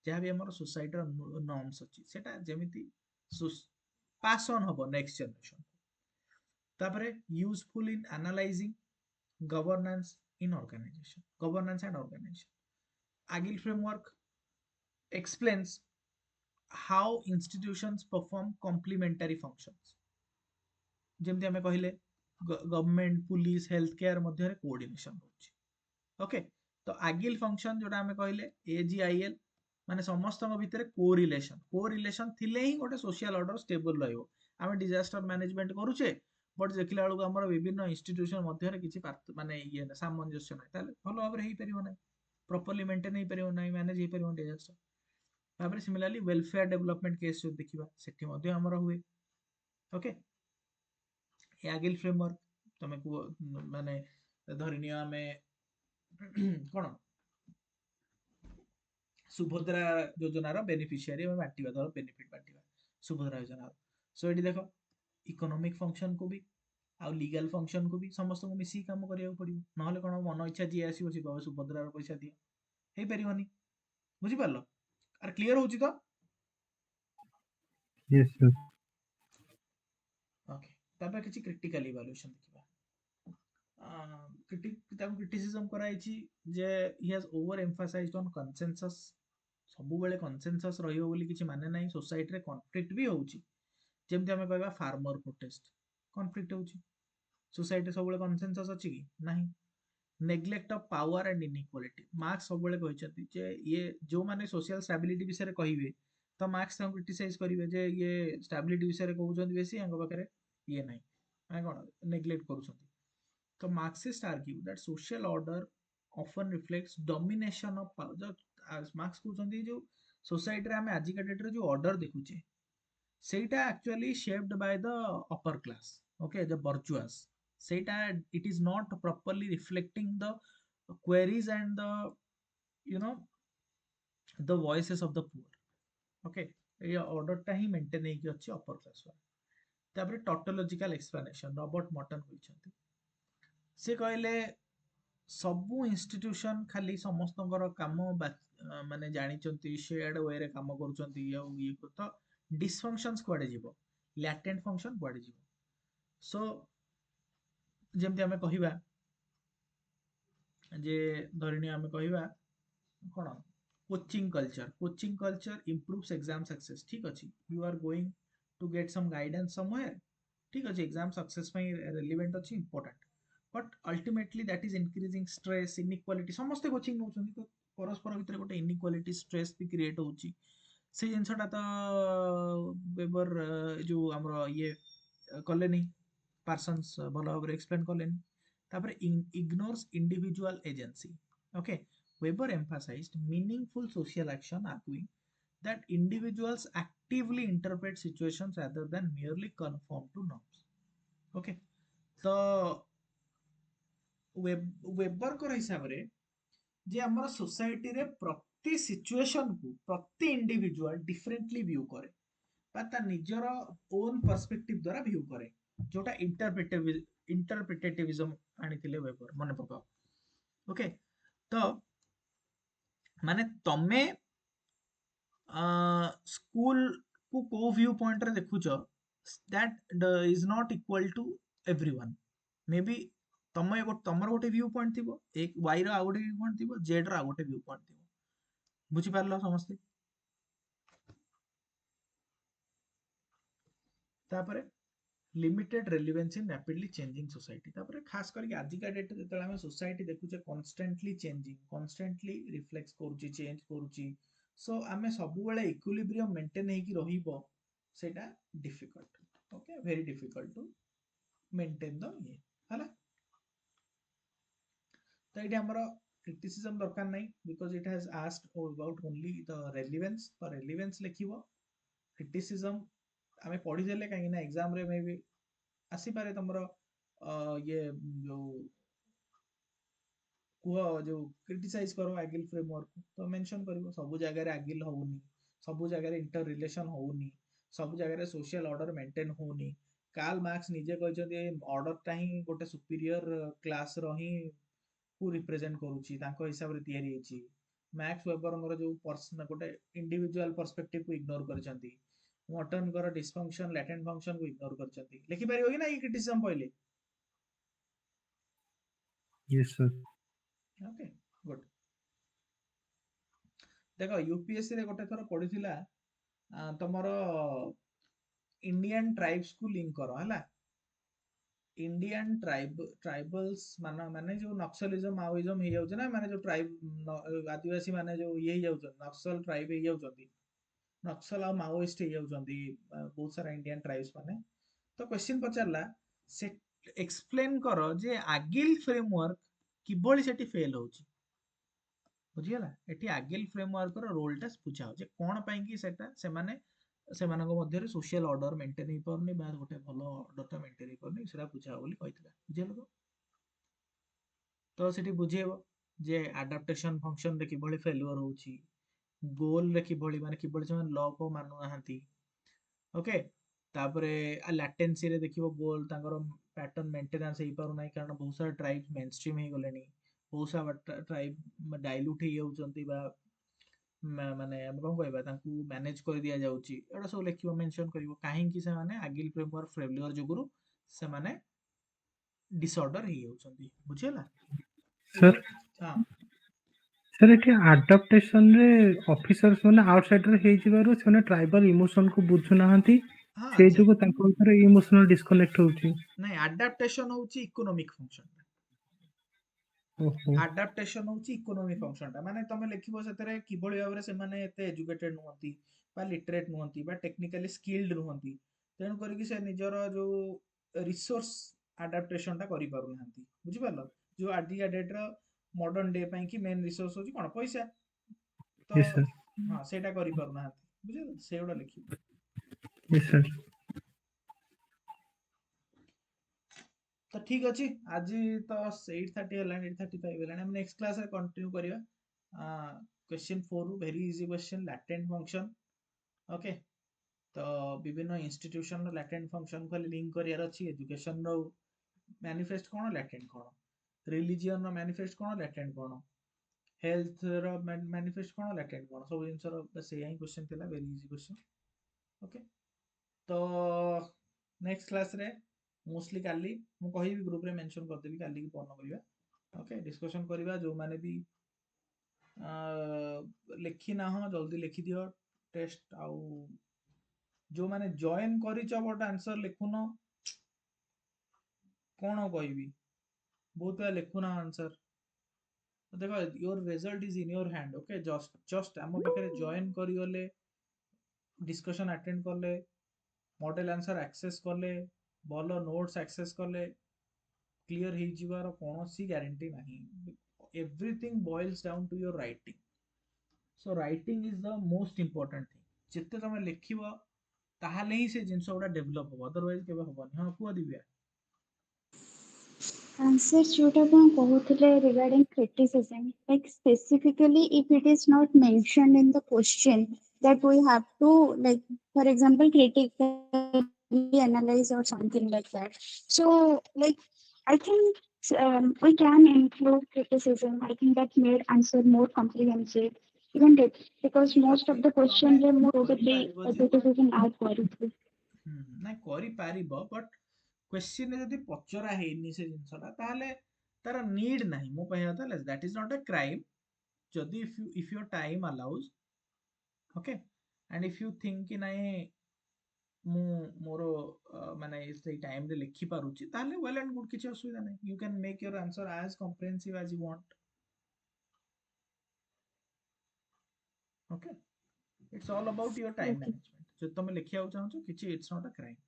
जहाँ भी हमारा सोसाइटी रो नॉर्म्स अछि सेटा जेमिति पास ऑन हबो नेक्स्ट जनरेशन तापरे useful in analysing governance and organisation AGIL framework explains how institutions perform complementary functions. ଯେମିତି ଆମେ କହିଲେ ଗଭର୍ଣ୍ଣମେଣ୍ଟ ପୁଲିସ ହେଲ୍ଥ କେୟାର ମଧ୍ୟରେ କୋଅର୍ଡିନେସନ ରହୁଛି। ଓକେ, ତ ଆଗିଲ ଫଙ୍କସନ ଯୋଉଟା ଆମେ କହିଲେ AGIL, ମାନେ ସମସ୍ତଙ୍କ ଭିତରେ କୋରିଲେସନ ଥିଲେ ହିଁ ଗୋଟେ ସୋସିଆଲ ଅର୍ଡର ଷ୍ଟେବଲ ରହିବ। ଆମେ ଡିଜାଷ୍ଟର ମ୍ୟାନେଜମେଣ୍ଟ କରୁଛେ ବଟ୍ ଦେଖିଲା ବେଳକୁ ଆମର ବିଭିନ୍ନ ଇନଷ୍ଟିଟ୍ୟୁସନ ମଧ୍ୟରେ କିଛି ମାନେ ସାମଞ୍ଜସ୍ୟ ନାହିଁ, ତାହେଲେ ଭଲ ଭାବରେ ହେଇପାରିବ ନାହିଁ, ପ୍ରପରଲି ମେଣ୍ଟେନ ହେଇପାରିବ ନାହିଁ, ମ୍ୟାନେଜ ହେଇପାରିବ ଡିଜାଷ୍ଟର। ତାପରେ ସିମିଲାରଲି ୱେଲଫେୟାର ଡେଭଲପମେଣ୍ଟ କେସ୍ ଯଦି ଦେଖିବା ସେଠି ମଧ୍ୟ ଆମର ହୁଏ। ଓକେ, ଆଗିଲ ଫ୍ରେମୱାର୍କ ତମେ କୁହ, ମାନେ ଧରିନିଅ ଆମେ କଣ ସୁଭଦ୍ରା ଯୋଜନାର ବେନିଫିସିଆରୀ ଆମେ ବାଣ୍ଟିବା, ଧର ବେନିଫିଟ ବାଣ୍ଟିବା ସୁଭଦ୍ରା ଯୋଜନାର। ସୋ ଏଠି ଦେଖ ଇକୋନୋମିକ ଫଙ୍କସନ କୁ ବି ଆଉ ଲିଗାଲ ଫଙ୍କସନ କୁ ବି ସମସ୍ତଙ୍କୁ ମିଶିକି କାମ କରିବାକୁ ପଡିବ, ନହେଲେ କଣ ମନ ଇଚ୍ଛା ଯିଏ ଆସିବ ସିଏ କହିବ ସୁଭଦ୍ରାର ପଇସା ଦିଅ, ହେଇପାରିବନି। ବୁଝିପାରିଲ? ଆରେ କ୍ଲିୟର ହଉଛି ତ? Yes, sir. ଓକେ, ତାପରେ କିଛି କ୍ରିଟିକାଲ ଇଭାଲୁଏସନ ଦେଖିବା। ତାକୁ କ୍ରିଟିସିଜମ କରାଯାଇଛି ଯେ ହି ହାଜ ଓଭର ଏମ୍ଫାସାଇଜ୍ଡ ଅନ୍ କନସେନସସ୍। ସବୁବେଳେ କନସେନସସ୍ ରହିବ ବୋଲି କିଛି ମାନେ ନାହିଁ, ସୋସାଇଟିରେ କନଫ୍ଲିକ୍ଟ ବି ହଉଛି। ଯେମିତି ଆମେ କହିବା ଫାର୍ମର ପ୍ରୋଟେଷ୍ଟ, କନଫ୍ଲିକ୍ଟ ହଉଛି। ସୋସାଇଟିରେ ସବୁବେଳେ କନସେନସସ୍ ଅଛି କି? ନାହିଁ। Neglect of power and inequality, Marx ସବୁବେଳେ କହିଛନ୍ତି ଯେ ଇଏ ଯୋଉମାନେ ସୋସିଆଲ ଷ୍ଟାବିଲିଟି ବିଷୟରେ କହିବେ ତ ମାର୍କ୍ସ ତାଙ୍କୁ କ୍ରିଟିସାଇଜ କରିବେ ଯେ ଇଏ ଷ୍ଟାବିଲିଟି ବିଷୟରେ କହୁଛନ୍ତି ବେଶୀ, ୟାଙ୍କ ପାଖରେ ଇଏ ନାହିଁ, ମାନେ କଣ ନେଗ୍ଲେକ୍ଟ କରୁଛନ୍ତି। ତ Marxists argue that social order often reflects domination of power। Marks କହୁଛନ୍ତି ଯୋଉ ସୋସାଇଟିରେ ଆମେ ଆଜିକା ଡେଟରେ ଯୋଉ ଅର୍ଡର ଦେଖୁଛେ ସେଇଟା actually shaped by the upper class, okay, the bourgeois। ସେଇଟା it is not properly reflecting the queries and the you know the voices of the poor। okay, এই ଅର୍ଡରଟା ହିଁ ମେଣ୍ଟେନ ହେଇକି ଅଛି ଅପର କ୍ଲାସ। ତାପରେ ଟଟୋଲୋଜିକାଲ ଏକ୍ସପ୍ଲାନେସନ ରବର୍ଟ ମର୍ଟନ କହିଛନ୍ତି। ସେ କହିଲେ ସବୁ ଇନଷ୍ଟିଟ୍ୟୁସନ ଖାଲି ସମସ୍ତଙ୍କର କାମ ମାନେ ଜାଣିଛନ୍ତି, ସେୟାର୍ଡ ୱେରେ କାମ କରୁଛନ୍ତି, ଆଉ ଇଏ ତ ଡିସଫଙ୍କସନ୍ସ କୁଆଡେ ଯିବ, ଲ୍ୟାଟେଣ୍ଟ ଫଙ୍କସନ କୁଆଡେ ଯିବ। ସୋ ଯେମିତି ଆମେ କହିବା ଯେ ଧରିନିଅ ଆମେ କହିବା କଣ coaching culture improves exam success. ଠିକ ଅଛି, you are going to get some guidance somewhere, ଠିକ ଅଛି, ଏକ୍ସାମ ସକ୍ସେସ୍ ପାଇଁ ରେଲିଭେଣ୍ଟ ଅଛି, important, but ultimately that is increasing stress inequality. ସମସ୍ତେ କୋଚିଂ ନଉଛନ୍ତି ତ ପରସ୍ପର ଭିତରେ ଗୋଟେ ଇନଇକ୍ୱାଲିଟି ଷ୍ଟ୍ରେସ୍ ବି କ୍ରିଏଟ୍ ହଉଛି। ସେଇ ଜିନିଷଟା ତ ବେବର ଯୋଉ ଆମର ଇଏ କଲେନି, ପାର୍ସନ୍ସ ଭଲ ଭାବରେ ଏକ୍ସପ୍ଲେନ କଲେନି। ତାପରେ ignores individual agency. Okay, Weber emphasized meaningful social action, arguing that individuals actively interpret situations rather than merely conform to norms। okay, ତ ୱେବରଙ୍କର ହିସାବରେ ଯେ ଆମର ସୋସାଇଟିରେ ପ୍ରତି ସିଚୁଏସନକୁ ପ୍ରତି ଇଣ୍ଡିଭିଜୁଆଲ ଡିଫରେଣ୍ଟଲି ଭ୍ୟୁ କରେ ବା ତା ନିଜର ଓନ୍ ପର୍ସପେକ୍ଟିଭ ଦ୍ୱାରା ଭ୍ୟୁ କରେ, ଯୋଉଟା ଇଣ୍ଟରପ୍ରିଟେଟିଭିଜମ ଆଣିଥିଲେ ୱେବର, ମନେ ପକାଅ। ଓକେ, ତ ମାନେ ତମେ ସ୍କୁଲ କୁ କୋଉ ଭ୍ୟୁ ପଏଣ୍ଟରେ ଦେଖୁଛ, that is not equal to everyone. May be ତମର ଗୋଟେ ଭ୍ୟୁ ପଏଣ୍ଟ ଥିବ, ୱାଇ ର ଆଉ ଗୋଟେ ଭ୍ୟୁ ପଏଣ୍ଟ ଥିବ, ଜେଡ୍ ର ଆଉ ଗୋଟେ ଭ୍ୟୁ ପଏଣ୍ଟ ଥିବ। ବୁଝିପାରିଲ ସମସ୍ତେ? ତାପରେ limited relevance in rapidly changing society। ତାପରେ ଖାସ କରିକି ଆଜିକା ଡେଟରେ ଯେତେବେଳେ ଆମେ ସୋସାଇଟି ଦେଖୁଛେ କନଷ୍ଟାଣ୍ଟଲି ଚେଞ୍ଜିଂ, କନଷ୍ଟାଣ୍ଟଲି ରିଫ୍ଲେକ୍ସ କରୁଛି, ଚେଞ୍ଜ କରୁଛି, ସୋ ଆମେ ସବୁବେଳେ ଇକ୍ୱିଲିବ୍ରିୟମ ମେଣ୍ଟେନ ହେଇକି ରହିବ, ସେଇଟା difficult. Okay, very difficult to maintain the uh ହେଲା। ତ ଏଇଠି ଆମର କ୍ରିଟିସିଜମ ଦରକାର ନାହିଁ, because it has asked about only the relevance. ତ ରେଲିଭେନ୍ସ ଲେଖିବ, କ୍ରିଟିସିଜମ ଆମେ ପଢିଦେଲେ, କାହିଁକି ନା ଏକ୍ସାମରେ ମେ ବି ଆସିପାରେ ତମର ଇଏ ଯୋଉ କୁହ ଯୋଉ କ୍ରିଟିସାଇଜ କର ଆଗିଲ ଫ୍ରେମୱାର୍କ, ତ ମେନସନ କରିବ ସବୁ ଜାଗାରେ ଆଗିଲ ହଉନି, ସବୁ ଜାଗାରେ ଇଣ୍ଟର ରିଲେସନ ହଉନି, ସବୁ ଜାଗାରେ ସୋସିଆଲ ଅର୍ଡର ମେଣ୍ଟେନ ହଉନି। କାର୍ଲ ମାର୍କ୍ସ ନିଜେ କହିଛନ୍ତି ଏ ଅର୍ଡରଟା ହିଁ ଗୋଟେ ସୁପିରିୟର କ୍ଲାସର ହିଁ କୁ ରିପ୍ରେଜେଣ୍ଟ କରୁଛି, ତାଙ୍କ ହିସାବରେ ତିଆରି ହେଇଛି। ମ୍ୟାକ୍ସ ୱେବରଙ୍କର ଯୋଉ ଗୋଟେ ଇଣ୍ଡିଭିଜୁଆଲ ପର୍ସପେକ୍ଟିଭକୁ ଇଗ୍ନୋର କରିଛନ୍ତି, ମର୍ଟନଙ୍କର ଡିସଫଙ୍କସନ ଲାଟେଣ୍ଟ ଫଙ୍କସନକୁ ଇଗ୍ନୋର କରିଛନ୍ତି। ଲେଖିପାରିବ କି ନା ଏଇ କ୍ରିଟିସିଜମ ପଇଲେ? Yes, sir. Okay, good. ଦେଖ यूपीएससी रे गोटे थर पड़िथिला तमरो इंडियन ट्राइब्स को लिंक करो हला इंडियन ट्राइबल्स माने जो नक्सलिज्म माओइज्म हे जाउछ ना माने जो ट्राइब आदिवासी माने जो ये जाउछ नक्सल ट्राइब हे जाउछंती नक्सल और माओइस्ट हे जाउछंती बहुत सारा इंडियन ट्राइब्स माने तो क्वेश्चन पचारला से एक्सप्लेन करो जे आगिल फ्रेमवर्क किभଳି सेठी फेल होउची बुझिगला एठी आगिल फ्रेमवर्क रो रोलटा पूछा हो जे कोन ପାଇଁ कि सेटा सेमाने ସେମାନଙ୍କ ମଧ୍ୟରେ ସୋସିଆଲ ଅର୍ଡର ମେଣ୍ଟେନ ହେଇପାରୁନି ବା ଗୋଟେ ଭଲ ଅର୍ଡରଟା ମେଣ୍ଟେନ ହେଇପାରୁନି ସେଟା ବୁଝା ବୋଲି କହିଥିଲା ବୁଝିଲ ତ ସେଠି ବୁଝେଇବ ଯେ ଆଡାପ୍ଟେସନ ଫଙ୍କସନରେ କିଭଳି ଫେଲୁଅର ହଉଛି ଗୋଲରେ କିଭଳି ମାନେ କିଭଳି ସେମାନେ ଲ କୁ ମାନୁନାହାନ୍ତି ଓକେ ତାପରେ ଲାଟେନ୍ସିରେ ଦେଖିବ ଗୋଲ ତାଙ୍କର ପ୍ୟାଟର୍ନ ମେଣ୍ଟେନାନ୍ସ ହେଇପାରୁନାହିଁ କାରଣ ବହୁତ ସାରା ଟ୍ରାଇବ ମେନଷ୍ଟ୍ରିମ ହେଇଗଲେଣି ବହୁତ ସାରା ଟ୍ରାଇବ ଡାଇଲ୍ୟୁଟ ହେଇଯାଉଛନ୍ତି ବା ମାନେ ଆମେ କଣ କହିବା ତାଙ୍କୁ ମ୍ୟାନେଜ କରିଦିଆ ଯାଉଛି ଏଗୁଡ଼ା ସବୁ ଲେଖିବ ମେନସନ କରିବ କାହିଁକି ସେମାନେ ଆଗିଲ ଫ୍ରେମୱାର୍କ ଫେଲୁଅର ଯୋଗୁରୁ ସେମାନେ ଡିସଅର୍ଡର ହେଇଯାଉଛନ୍ତି ବୁଝିହେଲା सर ହଁ सर ଏଠି ଆଡାପ୍ଟେସନ ରେ ଅଫିସର୍ସ ମାନେ ଆଉଟସାଇଡର ହେଇଯିବାରୁ ସେମାନେ ଟ୍ରାଇବାଲ ଇମୋସନ କୁ ବୁଝୁନାହାନ୍ତି ହଁ ସେଇ ଯୋଗୁ ତାଙ୍କ ଭିତରେ ଇମୋସନାଲ ଡିସକନେକ୍ଟ ହଉଛି ନାଇଁ ଆଡାପ୍ଟେସନ ହଉଛି ଇକୋନୋମିକ ଫଙ୍କସନ ଓହୋ ଆଡାପ୍ଟେସନ ହଉଛି ଇକୋନୋମିକ ଫଙ୍କସନଟା ମାନେ ତମେ ଲେଖିବ ସେଥିରେ କିଭଳି ଭାବରେ ସେମାନେ ଏତେ ଏଜୁକେଟେଡ ନୁହନ୍ତି ବା ଲିଟରେଟ ନୁହନ୍ତି ବା ଟେକ୍ନିକାଲି ସ୍କିଲ୍ଡ ନୁହନ୍ତି ତେଣୁ କରିକି ସେ ନିଜର ଯୋଉ ରିସୋର୍ସ ଆଡାପ୍ଟେସନଟା କରିପାରୁନାହାନ୍ତି ବୁଝିପାରିଲ ଯୋଉ ଆଜିକା ଡେଟର ମଡର୍ନ ଡେ ପାଇଁ କି ମେନ୍ ରିସୋର୍ସ ହଉଛି କଣ ପଇସା ତ यस सर ହଁ ସେଇଟା କରିପାରୁନାହାନ୍ତି ବୁଝିଲ ସେଇଗୁଡା ଲେଖିବ यस सर ତ ଠିକ ଅଛି ଆଜି ତ 8:30 ହେଲାଣି 8:35 ହେଲାଣି ଆମେ ନେକ୍ସଟ କ୍ଲାସରେ କଣ୍ଟିନ୍ୟୁ କରିବା क्वेश्चन 4 ରୁ very easy question latent function okay ତ ବିଭିନ୍ନ ଇନଷ୍ଟିଟ୍ୟୁସନ ର ଲାଟେଣ୍ଟ ଫଙ୍କସନ ଖାଲି ଲିଙ୍କ କରିବାର ଅଛି ଏଜୁକେସନ ର ମ୍ୟାନିଫେଷ୍ଟ କଣ ଲାଟେଣ୍ଟ କଣ ରିଲିଜିଅନ ର ମ୍ୟାନିଫେଷ୍ଟ କଣ ଲାଟେଣ୍ଟ କଣ ହେଲ୍ଥ ର ମ୍ୟାନିଫେଷ୍ଟ କଣ ଲାଟେଣ୍ଟ କଣ ସବୁ ଜିନିଷର ସେଇଆ ହିଁ क्वेश्चन ଥିଲା ଭେରି ଇଜି क्वेश्चन ଓକେ ତ ନେକ୍ସଟ କ୍ଲାସରେ ମୋଷ୍ଟଲି କାଲି ମୁଁ କହିବି ଗ୍ରୁପରେ ମେନସନ କରିଦେବି କାଲିକି ପନ କରିବା ଓକେ ଡିସ୍କସନ କରିବା ଯୋଉମାନେ ବି ଲେଖି ନାହ ଜଲ୍ଦି ଲେଖିଦିଅ ଟେଷ୍ଟ ଆଉ ଯୋଉମାନେ ଜଏନ୍ କରିଛ ବଟ ଆନ୍ସର ଲେଖୁନ କଣ କହିବି ବହୁତ ବେଳେ ଲେଖୁନା ଆନ୍ସର ଦେଖ your result is in your hand okay just ଆମ ପାଖରେ ଜଏନ୍ କରିଗଲେ ଡିସ୍କସନ ଆଟେଣ୍ଡ କଲେ ମଡେଲ ଆନ୍ସର ଆକ୍ସେସ କଲେ ଭଲ ନୋଟ୍ସ ଆକ୍ସେସ କଲେ କ୍ଲିୟର ହେଇଯିବାର କୌଣସି ଗ୍ୟାରେଣ୍ଟି ନାହିଁ everything boils down to your writing so writing is the most important thing ଯେତେ ତମେ ଲେଖିବ ତାହେଲେ ହିଁ ସେ ଜିନିଷ ଗୁଡା ଡେଭଲପ ହବ ଅଦରୱାଇଜ କେବେ ହବନି ହଁ କୁହ ଦିବ୍ୟା Answer जोटा कौन कहूଥିଲେ regarding criticism, like specifically if it is not mentioned in the question that we have to, like for example critically analyze or something like that. So like I think we can include criticism. I think that made answer more comprehensive, isn't it? Because most of the ତମେ question more probably କରିପାରିବ a ଯେ but criticism add କରିଥିବେ. ନାଇଁ କରିପାରିବ but କ୍ୱେଶ୍ଚିନରେ ଯଦି ପଚରା ହେଇନି ସେ ଜିନିଷଟା ତାହେଲେ ତାର ନିଡ୍ ନାହିଁ ମୁଁ କହିବା କଥା that is not a crime ଯଦି if your time allows okay and if you think କି ନାଇଁ ମୁଁ ମୋର ମାନେ ସେଇ ଟାଇମରେ ଲେଖିପାରୁଛି ତାହେଲେ ୱେଲ୍ ଆଣ୍ଡ ଗୁଡ୍ କିଛି ଅସୁବିଧା ନାହିଁ you can make your answer as comprehensive as you want okay it's all about your time Okay. Management ଯଦି ତମେ ଲେଖିବାକୁ ଚାହୁଁଛ କିଛି it's not a crime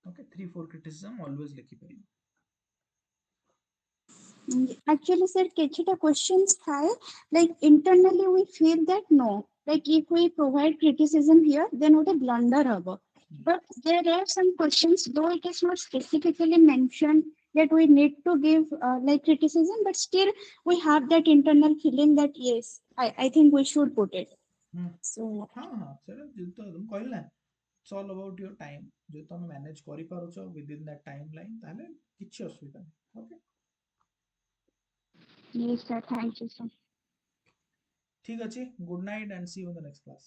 okay 3-4 criticism always ଲେଖିପାରିବ Actually, sir, kichita questions hai, like internally we feel that no, like if we provide criticism here, then what a blunder habo. But there are some questions, though it is not specifically mentioned that we need to give like criticism, but still we have that internal feeling that yes, I think we should put it. So ହଁ ହଁ ସେଇଟା ତ ମୁଁ କହିଲି ନା it's all about your time ଯଦି ତମେ manage କରିପାରୁଛ ୱିଦିନ୍ ଦ୍ୟାଟ୍ ଟାଇମ୍ ଲାଇନ୍ ତାହେଲେ କିଛି ଅସୁବିଧା ନାହିଁ okay yes, sir, thank you, sir. ଠିକ ଅଛି good night and see you in the next class